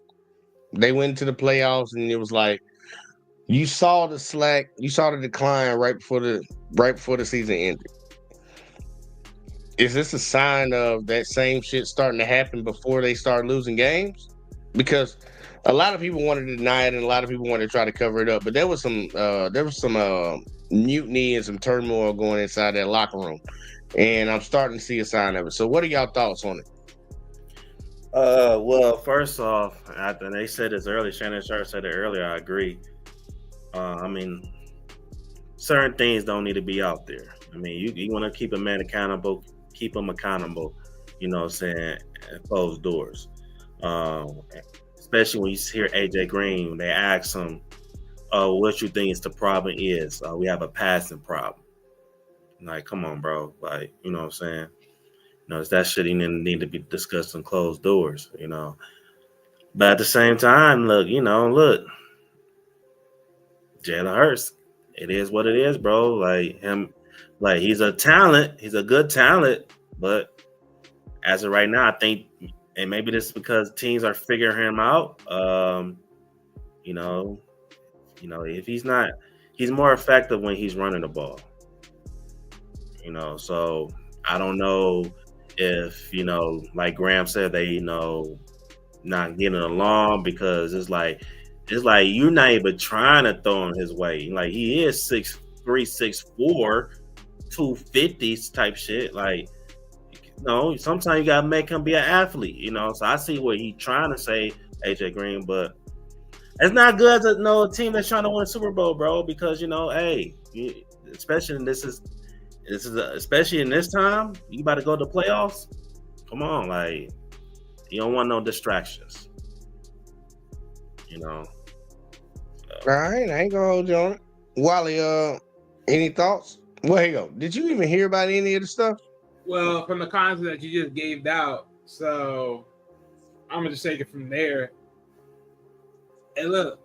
They went to the playoffs, and it was like you saw the slack, you saw the decline right before the season ended. Is this a sign of that same shit starting to happen before they start losing games? Because a lot of people wanted to deny it, and a lot of people wanted to try to cover it up. But there was some mutiny and some turmoil going inside that locker room, and I'm starting to see a sign of it. So, what are y'all thoughts on it? Well, first off, after they said this earlier, Shannon Sharp said it earlier. I agree. I mean, certain things don't need to be out there. I mean, you want to keep a man accountable, keep him accountable. You know what I'm saying? And close doors. Um, Especially when you hear AJ Green, when they ask him, what you think is the problem is. We have a passing problem. Like, come on, bro. Like, you know what I'm saying? You know, it's that shit even need to be discussed in closed doors, you know. But at the same time, look, Jalen Hurts, it is what it is, bro. Like him, like he's a talent, he's a good talent, but as of right now, I think, and maybe this is because teams are figuring him out. You know, if he's not, he's more effective when he's running the ball. You know, so I don't know if like Graham said, they not getting along because it's like you're not even trying to throw him his way. Like he is 6'3", 6'4", 250 type shit. Like, sometimes you gotta make him be an athlete, So I see what he's trying to say, AJ Green, but it's not good to know a team that's trying to win a Super Bowl, bro, because hey, especially especially in this time, you about to go to playoffs. Come on, like you don't want no distractions, you know. All right, I ain't gonna hold you on it. Wally, any thoughts? Well, here you go. Did you even hear about any of the stuff? Well, from the content that you just gave out, so I'm gonna just take it from there. And look,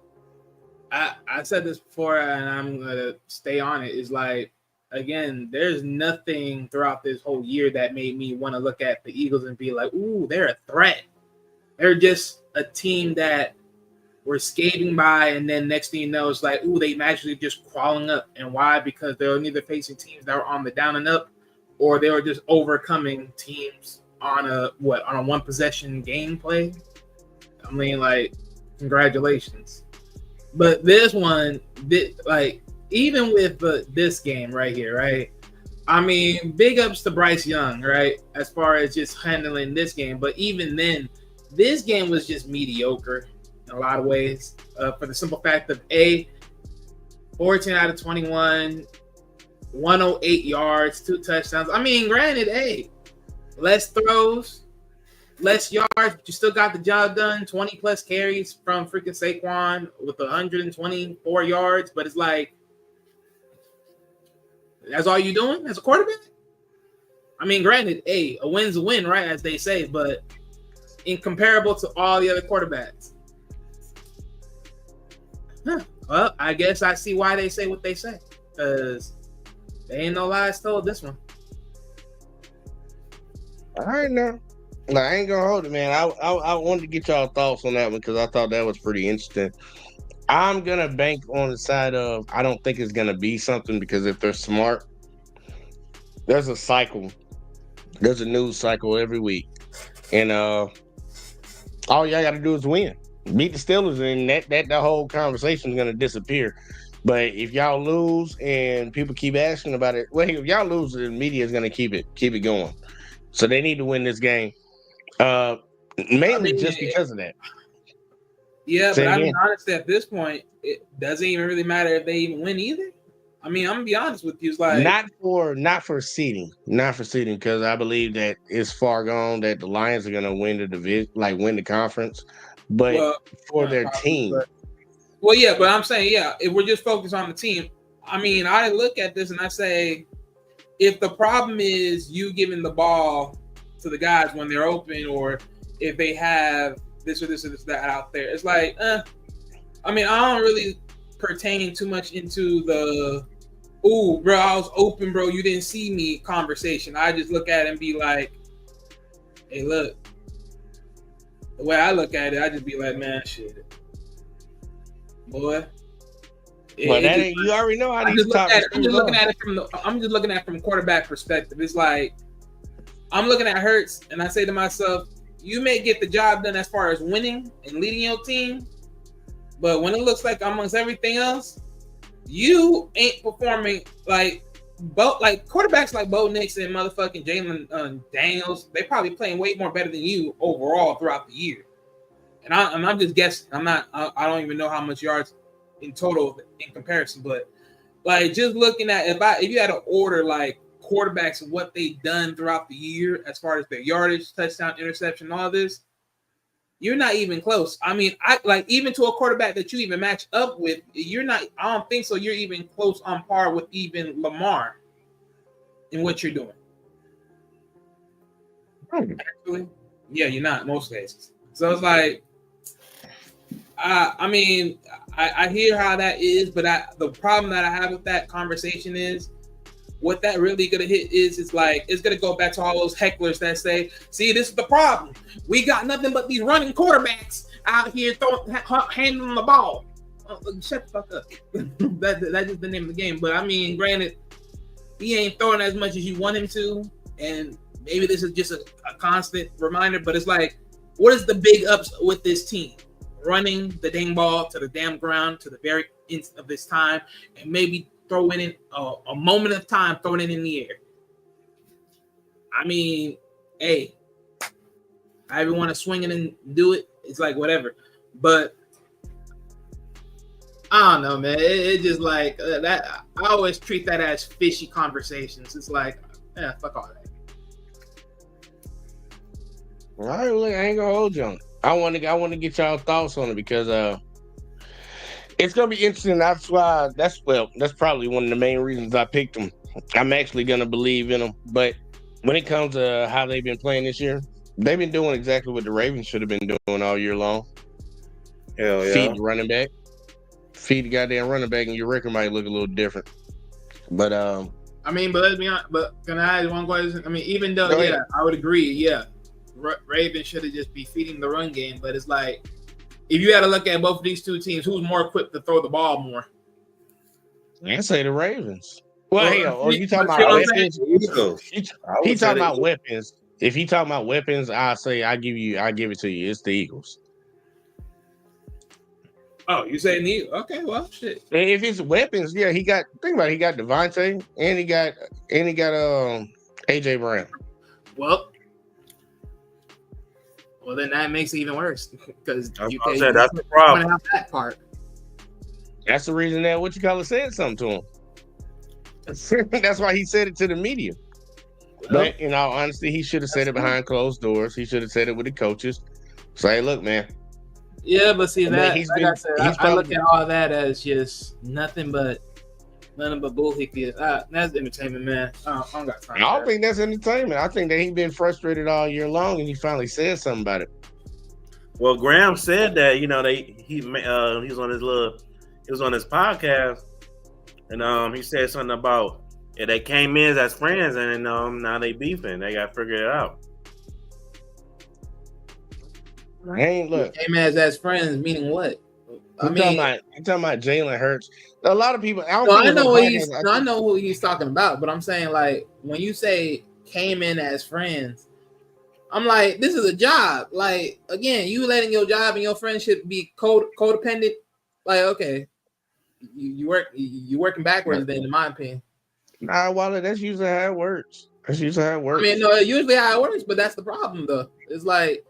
I said this before, and I'm gonna stay on it. Is like, again, there's nothing throughout this whole year that made me want to look at the Eagles and be like, "Ooh, they're a threat." They're just a team that we're skating by, and then next thing you know, it's like, "Ooh, they magically just crawling up." And why? Because they're neither facing teams that were on the down and up, or they were just overcoming teams on a one possession gameplay. I mean, like, congratulations. But this one, like, even with this game right here, right? I mean, big ups to Bryce Young, right? As far as just handling this game. But even then, this game was just mediocre in a lot of ways. For the simple fact of 14 out of 21, 108 yards, 2 touchdowns. I mean, granted, less throws, less yards, but you still got the job done. 20 plus carries from freaking Saquon with 124 yards. But it's like, That's all you doing as a quarterback? I mean, granted, a win's a win, right, as they say, but incomparable to all the other quarterbacks. Well, I guess I see why they say what they say, because they ain't no lies told this one. All right, now. No, I ain't gonna hold it, man. I wanted to get y'all thoughts on that one because I thought that was pretty interesting. I'm gonna bank on the side of I don't think it's gonna be something because if they're smart, there's a cycle. There's a news cycle every week. And all y'all gotta do is win. Beat the Steelers and that whole conversation is gonna disappear. But if y'all lose and people keep asking about it, well, if y'all lose, the media is gonna keep it going. So they need to win this game. Mainly just because of that. Yeah, Say but again. I mean, honestly, at this point, it doesn't even really matter if they even win either. I mean, I'm gonna be honest with you. It's like not for seeding, because I believe that it's far gone that the Lions are gonna win the division, like win the conference. But for their team, well, yeah, but I'm saying, yeah, if we're just focused on the team, I mean, I look at this and I say, if the problem is you giving the ball to the guys when they're open, or if they have this or this or this that out there, it's like, I mean, I don't really pertain too much into the, ooh, bro, I was open, bro, you didn't see me conversation. I just look at it and be like, hey, look, the way I look at it, I just be like, man, shit, boy. Well, that ain't, you already know how these topics. I'm just looking at it from quarterback perspective. It's like I'm looking at Hurts, and I say to myself, you may get the job done as far as winning and leading your team, but when it looks like amongst everything else, you ain't performing like quarterbacks like Bo Nix and motherfucking Jalen Daniels. They probably playing way more better than you overall throughout the year. And I'm just guessing. I don't even know how much yards in total in comparison, but like just looking at if you had to order like quarterbacks and what they've done throughout the year as far as their yardage, touchdown, interception, all this, you're not even close. I mean, I like even to a quarterback that you even match up with, you're not. I don't think so. You're even close on par with even Lamar in what you're doing. Actually, yeah, you're not most cases. So it's like, I mean, I hear how that is, but the problem that I have with that conversation is what that really gonna hit is it's like it's gonna go back to all those hecklers that say, "See, this is the problem. We got nothing but these running quarterbacks out here handling the ball." Shut the fuck up. That's just the name of the game. But I mean, granted, he ain't throwing as much as you want him to, and maybe this is just a constant reminder. But it's like, what is the big ups with this team? Running the dang ball to the damn ground to the very end of this time, and maybe throwing in a moment of time, throwing it in the air. I mean, hey, I ever want to swing it and do it, it's like whatever. But I don't know, man. It just like that. I always treat that as fishy conversations. It's like, yeah, fuck all that. All right, look, I ain't gonna hold you on it. I want to get y'all thoughts on it because it's gonna be interesting. That's probably one of the main reasons I picked them. I'm actually gonna believe in them. But when it comes to how they've been playing this year, they've been doing exactly what the Ravens should have been doing all year long. Hell yeah. Feed the running back. Feed the goddamn running back, and your record might look a little different. But I mean, but let's be honest. But can I add one question? I mean, even though I would agree, Ravens should have just be feeding the run game. But it's like, if you had to look at both of these two teams, who's more equipped to throw the ball more? I say the Ravens. Well, hell, you talking about weapons? He talking about weapons. If he talking about weapons, I say I give it to you. It's the Eagles. Oh, you saying the Eagles? Okay, well, shit. If it's weapons, yeah, he got Devontae and he got AJ Brown. Well, then that makes it even worse because that's the problem. Have that part. That's the reason that said something to him. That's why he said it to the media. But in all honesty, he should have said it behind closed doors. He should have said it with the coaches. Say, look, man. Yeah, but see that I look at all that as just nothing but Nothing but bullshit. That's entertainment, man. I don't got time. I don't think that's entertainment. I think that he's been frustrated all year long, and he finally said something about it. Well, Graham said that he was on his podcast, and he said something about they came in as friends, and now they beefing. They got to figure it out. Look. Came as friends, meaning what? I'm talking about Jalen Hurts. A lot of people. I know who he's talking about, but I'm saying like when you say came in as friends, I'm like, this is a job. Like again, you letting your job and your friendship be codependent. Like okay, you working backwards then, in my opinion. Nah, Wally, that's usually how it works. I mean, no, usually how it works, but that's the problem though. It's like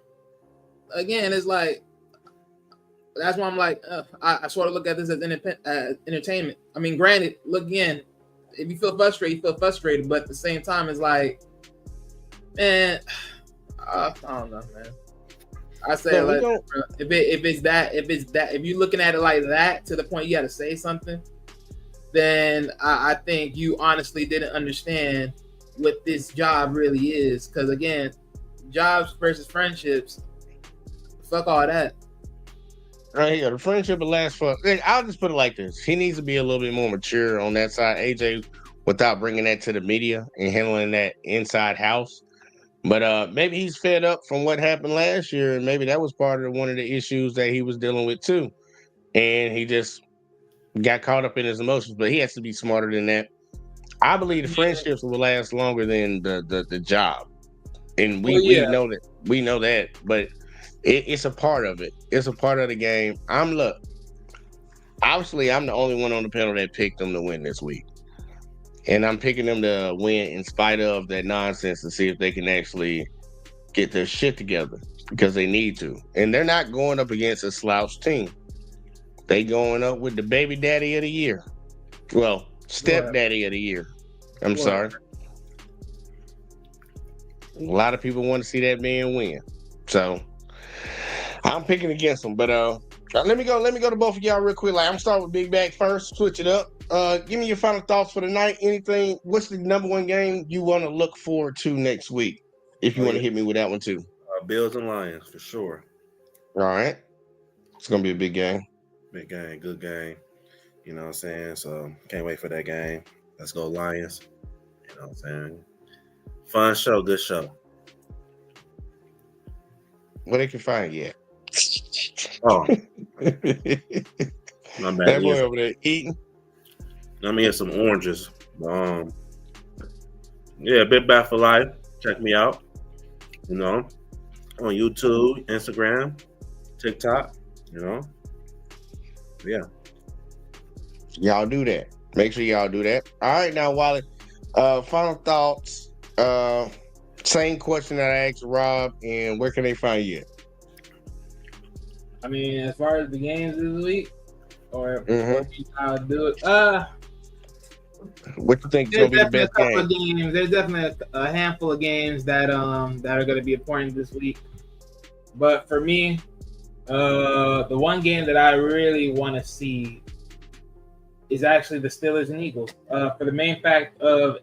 again, it's like. That's why I'm like, I sort of look at this as entertainment. I mean, granted, look again, if you feel frustrated, you feel frustrated. But at the same time, it's like, man, I don't know, man. I say, like, if you're looking at it like that to the point you got to say something, then I think you honestly didn't understand what this job really is. Because again, jobs versus friendships, fuck all that. Right here, the friendship will last for. I'll just put it like this: he needs to be a little bit more mature on that side, AJ, without bringing that to the media and handling that inside house. But maybe he's fed up from what happened last year, and maybe that was part of one of the issues that he was dealing with too. And he just got caught up in his emotions. But he has to be smarter than that. I believe the friendships will last longer than the job, and we know that. We know that, but. It's a part of it. It's a part of the game. Obviously, I'm the only one on the panel that picked them to win this week. And I'm picking them to win in spite of that nonsense to see if they can actually get their shit together because they need to. And they're not going up against a slouch team. They going up with the baby daddy of the year. Well, stepdaddy of the year. I'm sorry. A lot of people want to see that man win. So I'm picking against them, but let me go to both of y'all real quick. Like I'm starting with Big Bag first. Switch it up. Give me your final thoughts for the night. Anything? What's the number one game you want to look forward to next week? If you want to hit me with that one too. Bills and Lions for sure. All right, it's gonna be a big game. Big game, good game. You know what I'm saying? So can't wait for that game. Let's go Lions. You know what I'm saying? Fun show, good show. Where they can find you at? Oh, my bad. That boy over there eating. Let me get some oranges. Yeah, Big Bad for Life. Check me out. You know, on YouTube, Instagram, TikTok. You know, yeah. Y'all do that. Make sure y'all do that. All right, now, Wally. Final thoughts. Same question that I asked Rob, and where can they find you? I mean, as far as the games this week, or how to do it, what you think is gonna be the best game? There's definitely a handful of games that are going to be important this week. But for me, the one game that I really want to see is actually the Steelers and Eagles. For the main fact of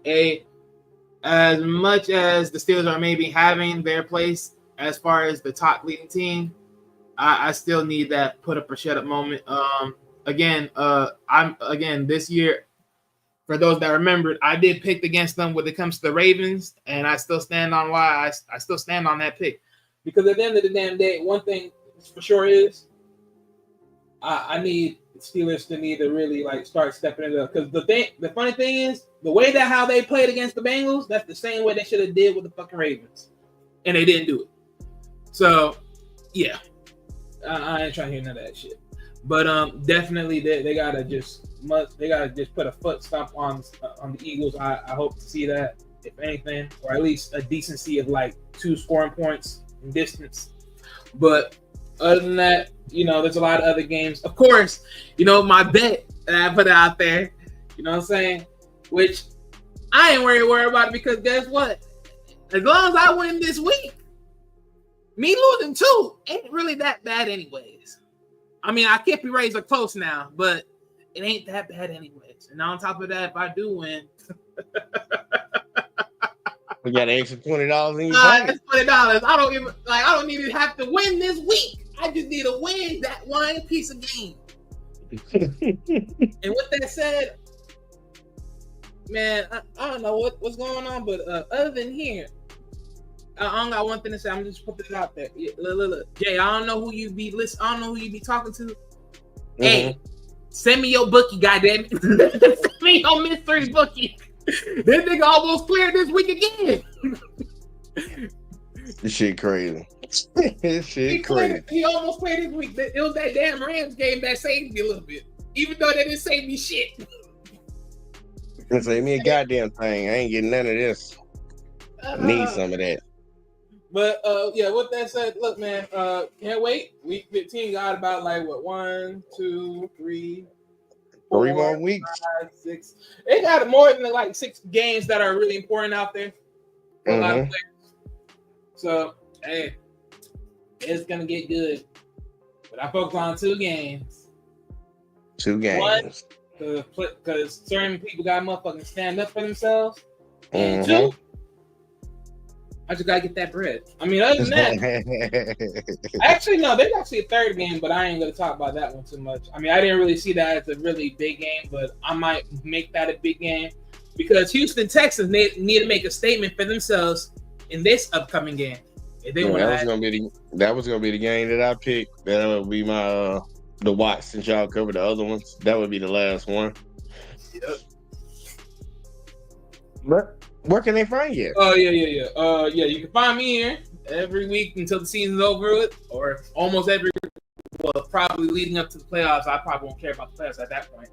as much as the Steelers are maybe having their place as far as the top leading team, I still need that put up or shut up moment. I'm this year. For those that remembered, I did pick against them when it comes to the Ravens, and I still stand on why I still stand on that pick. Because at the end of the damn day, one thing for sure is I need Steelers to need to really like start stepping it up. Because the funny thing is, the way that how they played against the Bengals, that's the same way they should have did with the fucking Ravens, and they didn't do it. So, yeah, I ain't trying to hear none of that shit. But definitely they gotta just put a foot stop on the Eagles. I hope to see that, if anything, or at least a decency of like 2 scoring points in distance. But other than that, there's a lot of other games. Of course, my bet that I put out there, you know what I'm saying? Which I ain't worried about it, because guess what? As long as I win this week, me losing 2 ain't really that bad anyways. I mean, I can't be raised close now, but it ain't that bad anyways. And on top of that, if I do win, We got an extra $20 in your pocket. that's $20. I don't even have to win this week. I just need to win that one piece of game. And with that said, man, I don't know what's going on, but other than here, I don't got one thing to say. I'm just putting it out there. Look. Jay, I don't know who you be listening. I don't know who you be talking to. Mm-hmm. Hey, send me your bookie, goddamn it. Send me your mystery bookie. This nigga almost cleared this week again. This shit crazy. This shit crazy. He almost cleared this week. It was that damn Rams game that saved me a little bit. Even though they didn't save me shit. Save me a goddamn thing. I ain't getting none of this. Need some of that. But yeah, with that said, look, man, can't wait. Week 15 got about like what 1, 2, 3, 4, 3 more weeks. 5, 6. It got more than like 6 games that are really important out there for a lot of players. So hey, it's gonna get good. But I focus on 2 games. 2 games. One, because certain people got motherfucking stand up for themselves. And 2, I just gotta get that bread. I mean, other than that, actually no, there's actually a 3rd game, but I ain't gonna talk about that one too much. I mean, I didn't really see that as a really big game, but I might make that a big game because Houston Texans need to make a statement for themselves in this upcoming game. If they want that was gonna be the game that I picked. That would be my the watch since y'all covered the other ones. That would be the last one. Yep. But where can they find you? Oh yeah. You can find me here every week until the season's over with, or almost every. Well, probably leading up to the playoffs. I probably won't care about the playoffs at that point.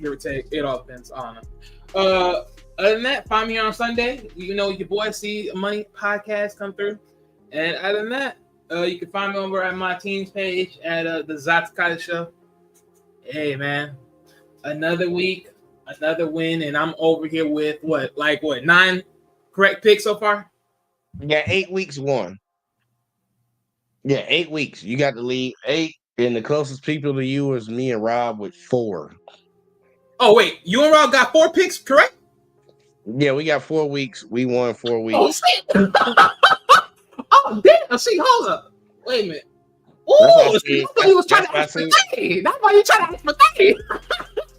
Give or take, it all depends. I don't know. Other than that, find me here on Sunday. You know, your boy See Money podcast come through, and other than that, you can find me over at my team's page at the Zatkata Show. Hey man, another week. Another win, and I'm over here with what 9 correct picks so far? Yeah, 8 weeks won. Yeah, 8 weeks. You got the lead 8, and the closest people to you is me and Rob with 4. Oh wait, you and Rob got 4 picks, correct? Yeah, we got 4 weeks. We won 4 weeks. Oh shit! Oh damn! See, hold up. Wait a minute. Oh, that's why you was trying to ask for 3. That's why you trying to ask for 3.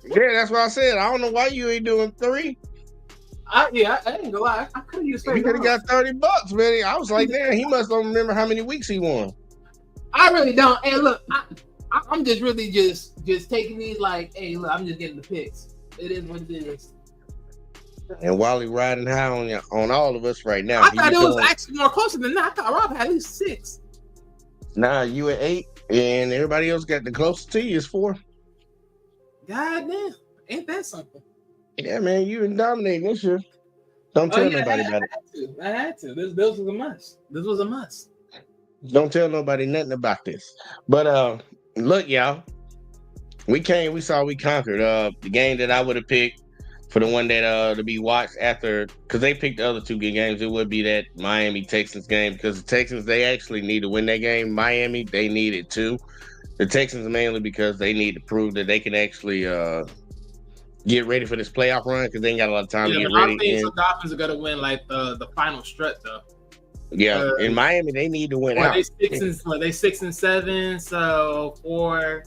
Yeah, that's what I said. I don't know why you ain't doing 3. I ain't gonna lie. I could have used 3. He could have got $30, man. I was like, man, he must don't remember how many weeks he won. I really don't. And look, I'm just really just taking these like, hey, look, I'm just getting the picks. It is what it is. And Wally riding high on all of us right now. I thought it was actually more closer than that. I thought Rob had at least 6. Nah, you at 8, and everybody else got the closest to you is 4. God damn, ain't that something? Yeah, man, you been dominating this year. Don't tell nobody about it. I had to. This was a must. This was a must. Don't tell nobody nothing about this. But look, y'all. We saw, we conquered. The game that I would have picked for the one that to be watched after, because they picked the other 2 good games, it would be that Miami Texans game, because the Texans, they actually need to win that game. Miami, they need it too. The Texans mainly because they need to prove that they can actually get ready for this playoff run, because they ain't got a lot of time to get ready. I think the Dolphins are gonna win like the final strut though. Yeah, in Miami they need to win out. They 6 and 7, so 4.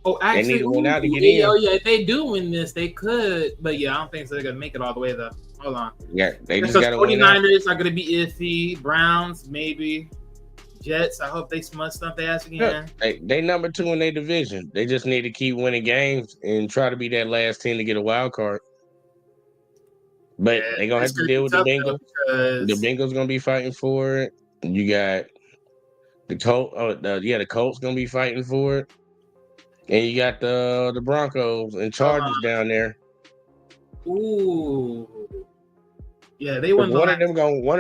Oh, actually, they need to win out to get in. Oh yeah, if they do win this, they could. But yeah, I don't think so. They're gonna make it all the way though. Hold on. Yeah, they just gotta win. 49ers are gonna be iffy. Browns maybe. Jets, I hope they smudge stuff their ass again. They number 2 in their division. They just need to keep winning games and try to be that last team to get a wild card. But they're going to have to deal with the Bengals. The Bengals going to be fighting for it. You got the Colts. The Colts going to be fighting for it. And you got the Broncos and Chargers down there. Ooh. Yeah, they won. One of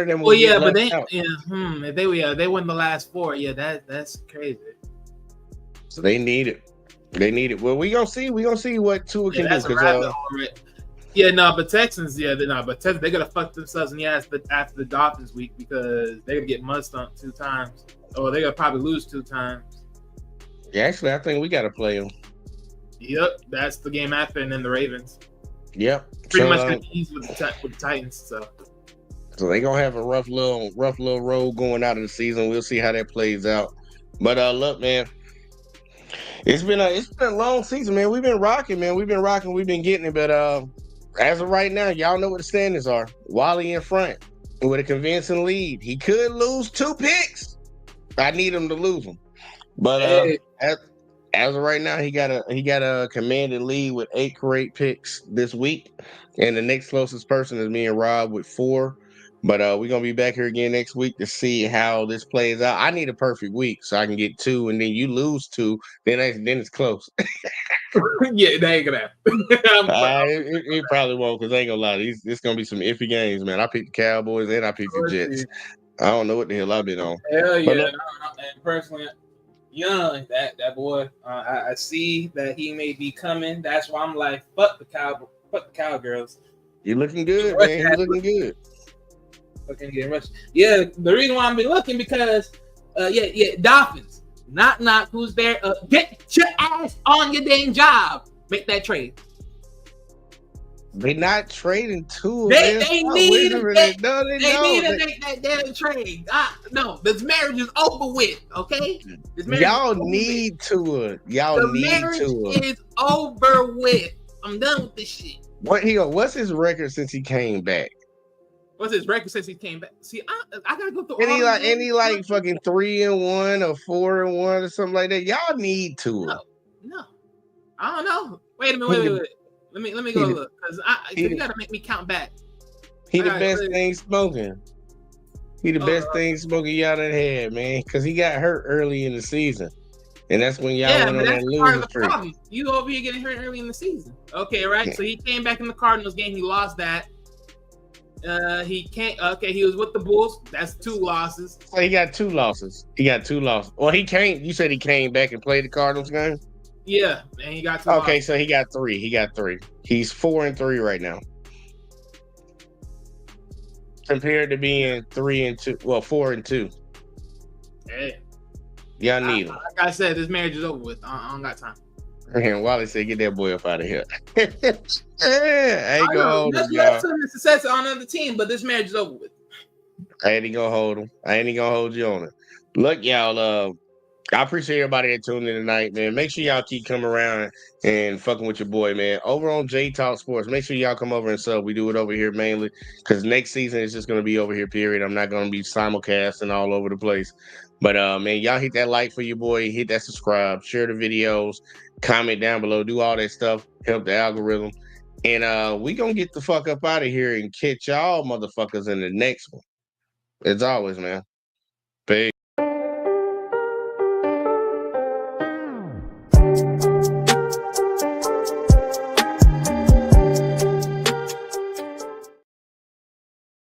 them. Well, yeah, but if they win the last 4. Yeah, that's crazy. So they need it. They need it. Well, we gonna see. We gonna see what Tua can do. Yeah, no, but Texans. Yeah, they're not. But Texans, they're gonna fuck themselves in the ass after the Dolphins week, because they're gonna get mud stomped 2 times, or they're gonna probably lose 2 times. Yeah, actually, I think we gotta play them. Yep, that's the game after, and then the Ravens. Yep. Pretty So, much gonna ease with the Titans. So they gonna have a rough little road going out of the season. We'll see how that plays out. But look, man, it's been a long season, man. We've been rocking, man. We've been getting it. But as of right now, y'all know what the standings are. Wally in front with a convincing lead. He could lose 2 picks. I need him to lose them. But Hey. as of right now, he got a commanded lead with 8 correct picks this week, and the next closest person is me and Rob with 4. But we're gonna be back here again next week to see how this plays out. I need a perfect week so I can get 2, and then you lose 2, then it's close. Yeah, that ain't gonna happen. It probably won't, because I ain't gonna lie, it's gonna be some iffy games, man. I picked the Cowboys and I picked the Jets. I don't know what the hell I've been on. Hell yeah! But look, And personally, Young, that boy, I see that he may be coming. That's why I'm like, fuck the Cowgirls. you looking good, man. You looking good. Fucking getting rushed. Yeah, the reason why I'm been looking because, Dolphins. Knock, who's there? Get your ass on your dang job. Make that trade. They not trading two. They need to make that that damn trade. No, this marriage is over with. Okay, y'all need to. The marriage is over with. I'm done with this shit. What's his record since he came back? What's his record since he came back? See, I gotta go through. Any like fucking 3-1 or 4-1 or something like that. Y'all need to. No, I don't know. Wait a minute. Wait. Let me go look, because you gotta make me count back. He the best thing smoking. He the best thing smoking y'all done had, man. Because he got hurt early in the season, and that's when y'all went on that losing streak. You over here getting hurt early in the season, okay? Right. So he came back in the Cardinals game. He lost that. He can't. Okay, he was with the Bulls. That's 2 losses. So he got 2 losses. Well, he came. You said he came back and played the Cardinals game. Yeah, and he got 2. Okay, so he got 3. He's 4-3 right now, compared to being 3-2. Well, 4-2. Hey, y'all need him. Like I said, this marriage is over with. I don't got time. And Wally said, "Get that boy up out of here." I ain't gonna hold him, y'all. Success on another team, but this marriage is over with. I ain't gonna hold him. I ain't gonna hold you on it. Look, y'all. I appreciate everybody that tuned in tonight, man. Make sure y'all keep coming around and fucking with your boy, man. Over on J Talk Sports, make sure y'all come over and sub. We do it over here mainly because next season is just going to be over here, period. I'm not going to be simulcasting all over the place. But, man, y'all hit that like for your boy. Hit that subscribe. Share the videos. Comment down below. Do all that stuff. Help the algorithm. And we going to get the fuck up out of here and catch y'all motherfuckers in the next one. As always, man.